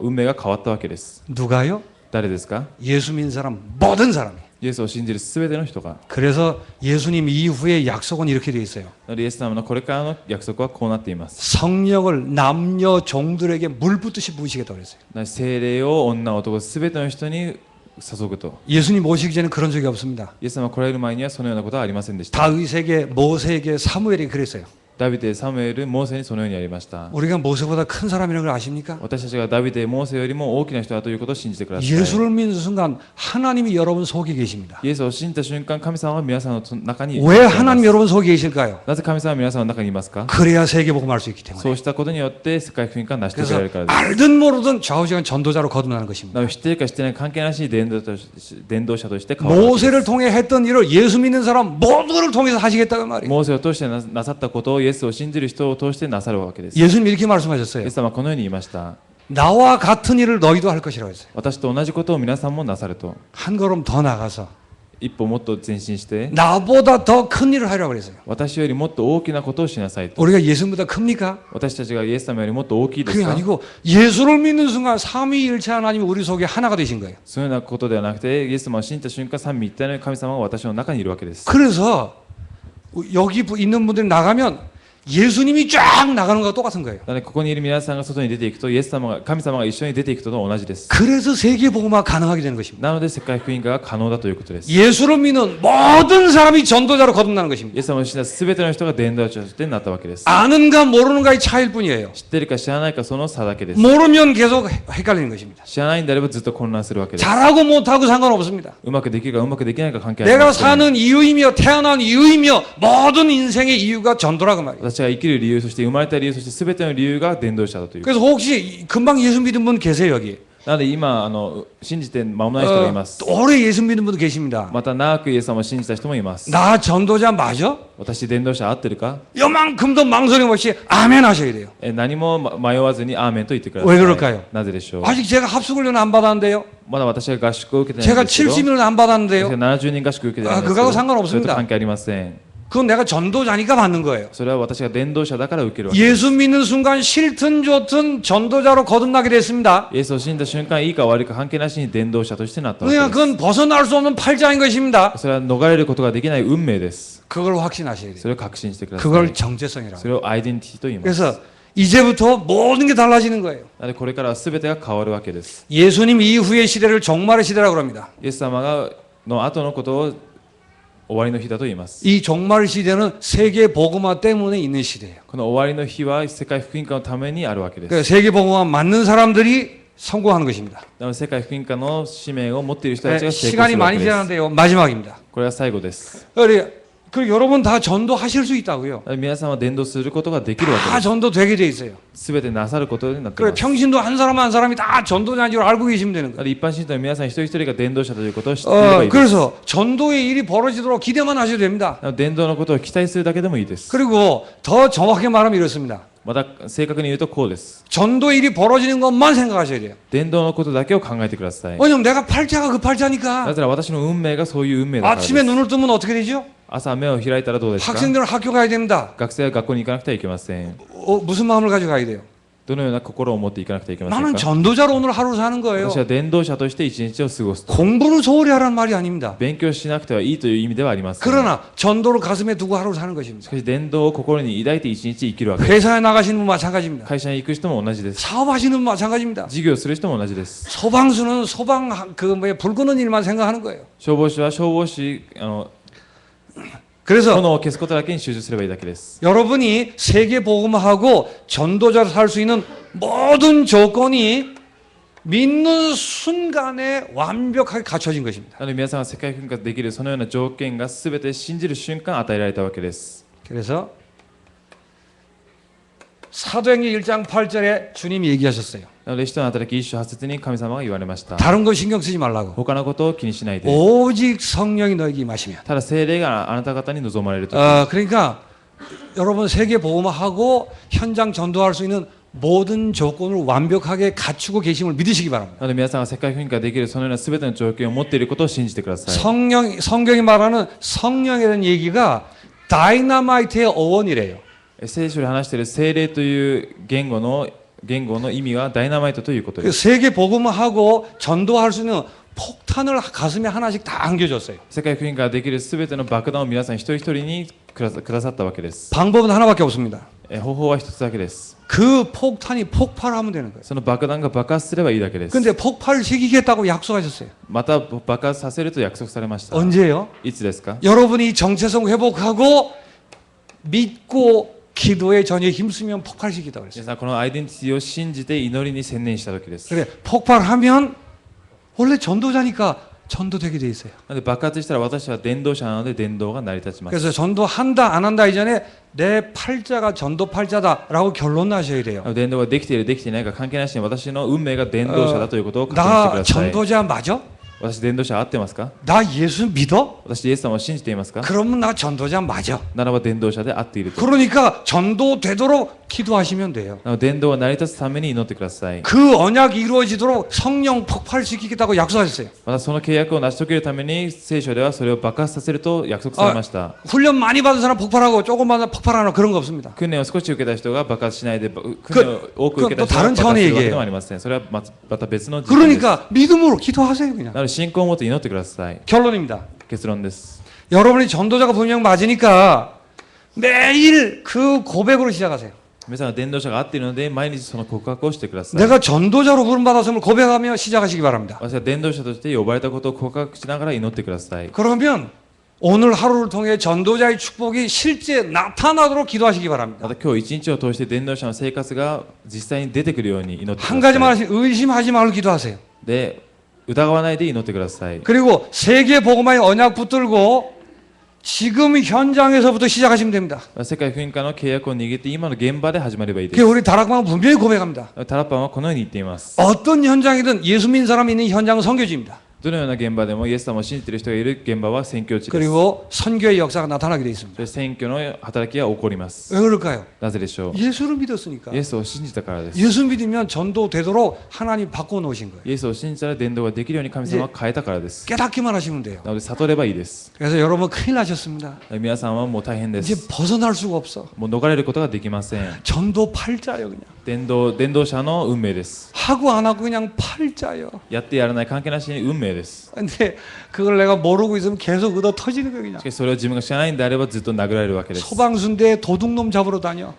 運命が変わったわけです。 누가요? 誰ですか？ 예수 믿는 사람 모든 사람이. イエスを信じるすべての人が。 그래서 예수님 이후의 약속은 이렇게 되어 있어요. イエス様のこれからの約束はこうなっています。 성령을 남녀 종들에게 물 붓듯이 부으시겠다고 그랬어요. 聖霊を女男すべての人に注ぐと。 예수님 오시기 전에 그런 적이 없습니다. イエス様が来られる前にはそのようなことはありませんでした。 다윗에게 모세에게 사무엘에게 그랬어요. ダビデ、サムエル、モーセにそのようにありました。 우리가 모세보다 큰 사람이라는 걸 아십니까? 私たちがダビデ、モーセよりも大きな人だということを信じてください。 예수를 믿는 순간 하나님이 여러분 속에 계십니다. イエスを信じた瞬間、神様は皆さんの中にい 왜 らっしゃいま 하나님 す。 여러분 속에 계실까요? なぜ神様は皆さんの中にいますか？ 그래야 세계복음을 할 수 있기 때문에. そうしたことによって世界福音化を成し遂げら 그래서 れるからです。 알든 모르든 좌우지간 전도자로 거듭나는 것입니다. なお知っているか知っていないか関係なしに伝道者として変わるわけです。 모세를 통해 했던 일을 예수 믿는 사람 모두를 통해서 하시겠다는 말이에요. モーセを通してなさったことをイエスを信じる人を通してなさるわけです。 예수님 이렇게 イ 말씀하셨어요. エス様はこのように言いました。 나와 같은 일을 너희도 할 것이라고 했어요. 私と同じことを皆さんもなさると。 한 걸음 더 나가서 一歩もっと前進して、 나보다 더 큰 일을 하라고 그랬어요. 私よりもっと大きなことをしなさいと。 우리가 예수님보다 큽니까? 私たちがイエス様よりもっと大きいです 그게 か？ 아니고 예수를 믿는 순간 삼위일체 하나님이 우리 속에 하나가 되신 거예요. そういうようなことではなくて、イエス様を信じた瞬間、三位一体の神様が私の中にいるわけです。 그래서 여기 있는 분들이 나가면 예수님이 쫙 나가는 것과 똑같은 거예요. なのでここにいる皆さんが外に出ていくと、イエス様が神様が一緒に出ていくと同じです。 그래서 세계복음화가 가능하게 되는 것입니다. なので世界福音化が可能だということです。 예수를 믿는 모든 사람이 전도자로 거듭나는 イ 것입니다. エス様を信じたすべての人が伝道者としてなったわけです。 아는가 모르는가의 차이일 뿐이에요. 知ってるか知らないかその差だけです。 모르면 계속 헷갈리는 것입니다. 知らないんであればずっと混乱するわけです。 잘하고 못하고 상관없습니다. うまくできるかうまくできないか関係あり 내가 ません。 사는 이유이며 태어난 이유이며 모든 인생의 이유가 전도라고 말이에요. 私が生きる理由、そして生まれた理由、そしてすべての理由が伝道者だという。 그래서 혹시 금방 예수 믿은 분 계세요 여기? なので今信じて間もない人がいます。 오래 예수 믿은 분도 계십니다. また長くイエス様を信じた人もいます。 나 전도자 맞아? 私伝道者合ってるか？ 요만큼도 망설임 없이 아멘 하셔야 돼요. 何も迷わずにアーメンと言ってください。 왜 그럴까요? なぜでしょう？ 아직 제가 합숙훈련 안 받았는데요. まだ私が合宿を受けてないん 제가 ですけど、 70년을 안 私 받았는데요. が70人合宿受けてないんですけ 그거하고 ど、 상관없습니다. それと関係ありません。 그건 내가 전도자니까 받는 거예요. それは私が伝道者だから受けるわけです。 예수 믿는 순간 싫든 좋든 전도자로 거듭나게 됐습니다. イエスを信じた瞬間いいか悪いか関係なしに伝道者としてなったわけ 그냥 です。 그건 벗어날 수 없는 팔자인 것입니다. それは逃れることができない運命です。 그걸 확신하셔야 돼요. それを確信してください。 그걸 정체성이라고. それをアイデンティティと言います。 그래서 이제부터 모든 게 달라지는 거예요. なのでこれからは全てが変わるわけです。 예수님 이후의 시대를 종말의 시대라고 합니다. イエス様がの後のことを終わりの日だと言います。 이 종말 시대는 세계 복음화 때문에 있는 시대예요. この終わりの日は世界福音化のためにあるわけです。 그러니까 세계 복음화 맞는 사람들이 성공하는 것입니다. なので世界福音化の使命を持っている人たち 네, が成功す 시간이 るわ 많이 けです。 지났는데요. 마지막입니다. これは最後です。 그 여러분 다 전도하실 수 있다고요. 皆さんは伝道することができるわけ 다 です。 전도되게 돼 있어요. 全てなさることになってい 그래 ます。 평신도 한 사람 한 사람이 다 전도자인 줄 알고 계시면 되는 な 거예요. ので一般信徒の皆さん一人一人が伝道者ということを知っていればいいです。 그래서 전도의 일이 벌어지도록 기대만 하셔도 됩니다. なので伝道のことを期待するだけでもいいです。 그리고 더 정확하게 말하면 이렇습니다. また正確に言うとこうです。 전도 일이 벌어지는 것만 생각하셔야 돼요. 伝道のことだけを考えてください。 왜냐면 내가 팔자가 그 な 팔자니까 ぜなら私の運命がそういう運命だからで 아침에 す。 눈을 뜨면 어떻게 되죠? 朝目を開いたらどうですか。 학생들은 학교 가야 됩니다. 学生は学校に行かなくてはいけません。 무슨 마음을 가지고 가야 돼요? どのような心を持っていかなくてはいけません 나는 か。 전도자로 오늘 하루 사는 거예요. 私は伝道者として一日を過ごすと。 공부는 소홀히 하라는 말이 아닙니다. 勉強しなくてはいいという意味ではありません。 그러나 전도를 가슴에 두고 하루 사는 し 것입니다. かし伝道を心に抱いて一日生きるわけです。 회사에 나가시는 분 마찬가지입니다. 会社に行く人も同じです。 사업하시는 분 마찬가지입니다. 事業する人も同じです。 소방수는 불 끄는 일만 생각하는 거예요. 消防士は消防士그래서 炎を消すことだけに集中すればいいだけです。 여러분이 세계 복음하고 전도자로 살 수 있는 모든 조건이 믿는 순간에 완벽하게 갖춰진 것입니다. なので皆さんが世界噴火できるそのような条件が全て信じる瞬間与えられたわけです。 그래서 사도행전 1장 8절에 주님이 얘기하셨어요. なので使徒の働き一章八節に神様が言われました。 다른 거 신경 쓰지 말라고. 他のことを気にしないで。 오직 성령이 너에게 임하시면. ただ聖霊があなた方に望まれるとき、 그러니까 여러분 세계 복음하고 현장 전도할 수 있는 모든 조건을 완벽하게 갖추고 계심을 믿으시기 바랍니다. なので皆さんが世界噴火できるそのような全ての条件を持っていることを信じてください。 성경이 말하는 성령에 대한 얘기가 다이너마이트의 어원이래요. 聖書で話している聖霊という言語の意味はダイナマイトということ 그 です。 세계 복음하고 전도할 수 있는 폭탄을 가슴에 하나씩 다 안겨줬어요. 世界福音ができる全ての爆弾を皆さん一人一人にくださったわけです。 방법은 하나밖에 없습니다. 方法は一つだけです。 그 폭탄이 폭발하면 되는 거예요. その爆弾が爆発すればいいだけです。 근데 폭발을 시키겠다고 약속하셨어요. また爆発させると約束されました。 언제요? いつですか。 여러분이 정체성 회복하고 믿고 기도에 전혀 힘쓰면 폭발시키다고 그랬어요. 皆さんこのアイデンティティを信じて祈りに専念した時です。 그래 폭발하면 원래 전도자니까 전도되게 돼 있어요. なので爆発したら私は伝道者なので伝道が成り立ちます。 그래서 전도한다 안 한다 이전에 내 팔자가 전도 팔자다라고 결론 나셔야 돼요. 伝道ができているできていないか関係なしに私の運命が伝道者だということを確認してく 나 ださい。 전도자 맞아? 私伝道者合ってますか。 나 예수 믿어? 私イエス様を信じていますか。 그러면 나 전도자 맞아. ならば伝道者で合っていると。 그러니까 전도되도록 기도하시면 돼요. なので伝道が成り立つために祈ってください。 그 언약이 이루어지도록 성령 폭발시키겠다고 약속하셨어요. またその契約を成し遂げるために聖書ではそれを爆発させると約束されました。 훈련 많이 받은 사람 폭발하고 조금만 폭발하는 그런 거 없습니다. 訓練を少し受けた人が爆発しないで訓練を多く受けた人が 그건 爆 또 発 다른 するわけ 차원의 ではありません。それはまた別の事情です。 그러니까 믿음으로 기도하세요 그냥. なので信仰を持って祈ってください。 결론입니다. 結論です。 여러분이 전도자가 분명 맞으니까 매일 그 고백으로 시작하세요. 皆さんは伝道者が合っているので毎日その告白をしてください。 내가 전도자로 부름받았음을 고백하며 시작하시기 바랍니다. 私は伝道者として呼ばれたことを告白しながら祈ってください。 그러면 오늘 하루를 통해 전도자의 축복이 실제 나타나도록 기도하시기 ま 바랍니다. た今日一日を通して伝道者の生活が実際に出てくるように祈ってください。 한 가지만 하시 의심하지 말고 기도하세요. で疑わないで祈ってください。 그리고 세계 복음화의 언약 붙들고 지금 현장에서부터 시작하시면 됩니다. 世界福音化の契約を握って今の現場で始まればいいで 그게 す。 우리 다락방은 분명히 고백합니다. タラッパンはこのように言っています。 어떤 현장이든 예수 믿는 사람이 있는 현장은 선교지입니다. どのような現場でもイエス様を信じている人がいる現場は宣教地です。 그리고 선교의 역사가 나타나게 돼 있습니다. そして選挙の働きが起こります。 왜 그럴까요? なぜでしょう。 예수를 믿었으니까. イエスを信じたからです。 예수 믿으면 전도 되도록 하나님 바꿔 놓으신 거예요. イエスを信じたら伝道ができるように神様は変えたからです。 깨닫기만 하시면 돼요. なので悟ればいいです。 그래서 여러분 큰일 나셨습니다. 皆さんはもう大変で 이제 す。 벗어날 수가 없어. もう逃れることができません。 전도 팔자요 그냥. 伝道者の運命です。 하고 안 하고 그냥 팔자요. やってやらない関係なしに運命です。 근데 그걸 내가 모르고 있으면 계속 얻어 터지는 거예요 그냥. しかしそれを自分が知らないんであればずっと殴られるわけです。 소방수인데 도둑놈 잡으러 다녀.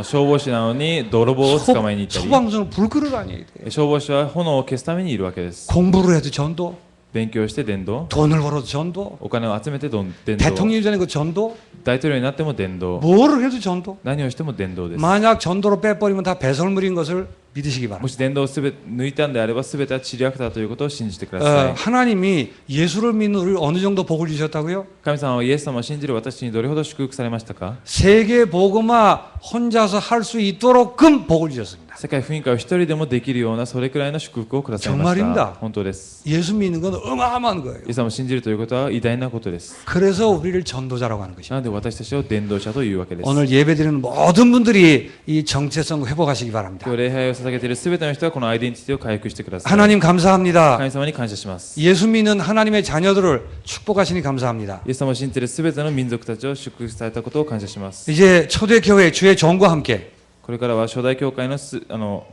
消防士なのに泥棒を捕まえに行ったり、 소방수는 불 끄러 다녀야 돼. 消防士は炎を消すためにいるわけです。 공부를 해도 전도, 勉強して伝道、 돈을 벌어도 전도, お金を集めて伝道、 대통령이 되는 거 전도, 大統領になっても伝道、 뭐를 해도 전도. 何をしても伝道です。 만약 전도로 빼버리면 다 배설물인 것을 믿으시기 も 바랍니다. し伝道をすべ抜いたんであれば全ては治療薬だということを信じてください。 하나님이 예수를 믿는 우리를 어느 정도 복을 주셨다고요? 神様はイエス様を信じる私にどれほど祝福されましたか。 세계 복음화 혼자서 할 수 있도록끔 복을 주셨습니다. 世界福音会を一人でもできるようなそれくらいの祝福をくださいまし 정말입니다. た。本当です。 예수 믿는 건 어마어마한 거예요. イエス様を信じるということは偉大なことです。 그래서 우리를 전도자라고 하는 것입니다. なので私たちを伝道者というわけです。 오늘 예배드리는 모든 분들이 이 정체성 회복하시기 바랍니다. 今日礼拝を捧げているすべての人はこのアイデンティティを回復してください。 하나님 감사합니다. 神様に感謝します。 예수 믿는 하나님의 자녀들을 축복하시니 감사합니다. イエス様を信じているすべての民族たちを祝福されたことを感謝します。 이제 초대교회 주의 종과 함께 これからは初代教会の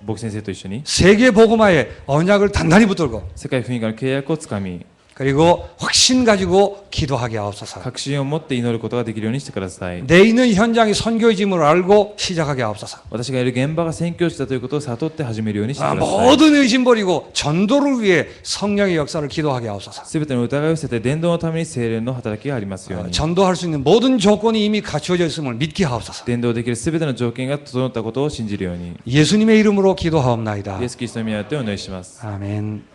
牧師先生と一緒に 세계 복음화의 언약을 단단히 붙들고 世界福音会の契約をつかみ 그리고 확신 가지고 기도하게 하옵소서. 確信を持って祈ることができるようにしてください。 내 있는 현장이 선교의 짐을 알고 시작하게 하옵소서. 私がいる現場が宣教師だということを悟って始めるようにしてください。 모든 의심 버리고 전도를 위해 성령의 역사를 기도하게 하옵소서. すべての疑いを捨てて伝道のために聖霊の働きがありますように。 전도할 수 있는 모든 조건이 이미 갖추어져 있음을 믿게 하옵소서. 伝道できるすべての条件が整ったことを信じるように。 예수님의 이름으로 기도하옵나이다. イエス・キリストの皆によってお願いします。 아멘.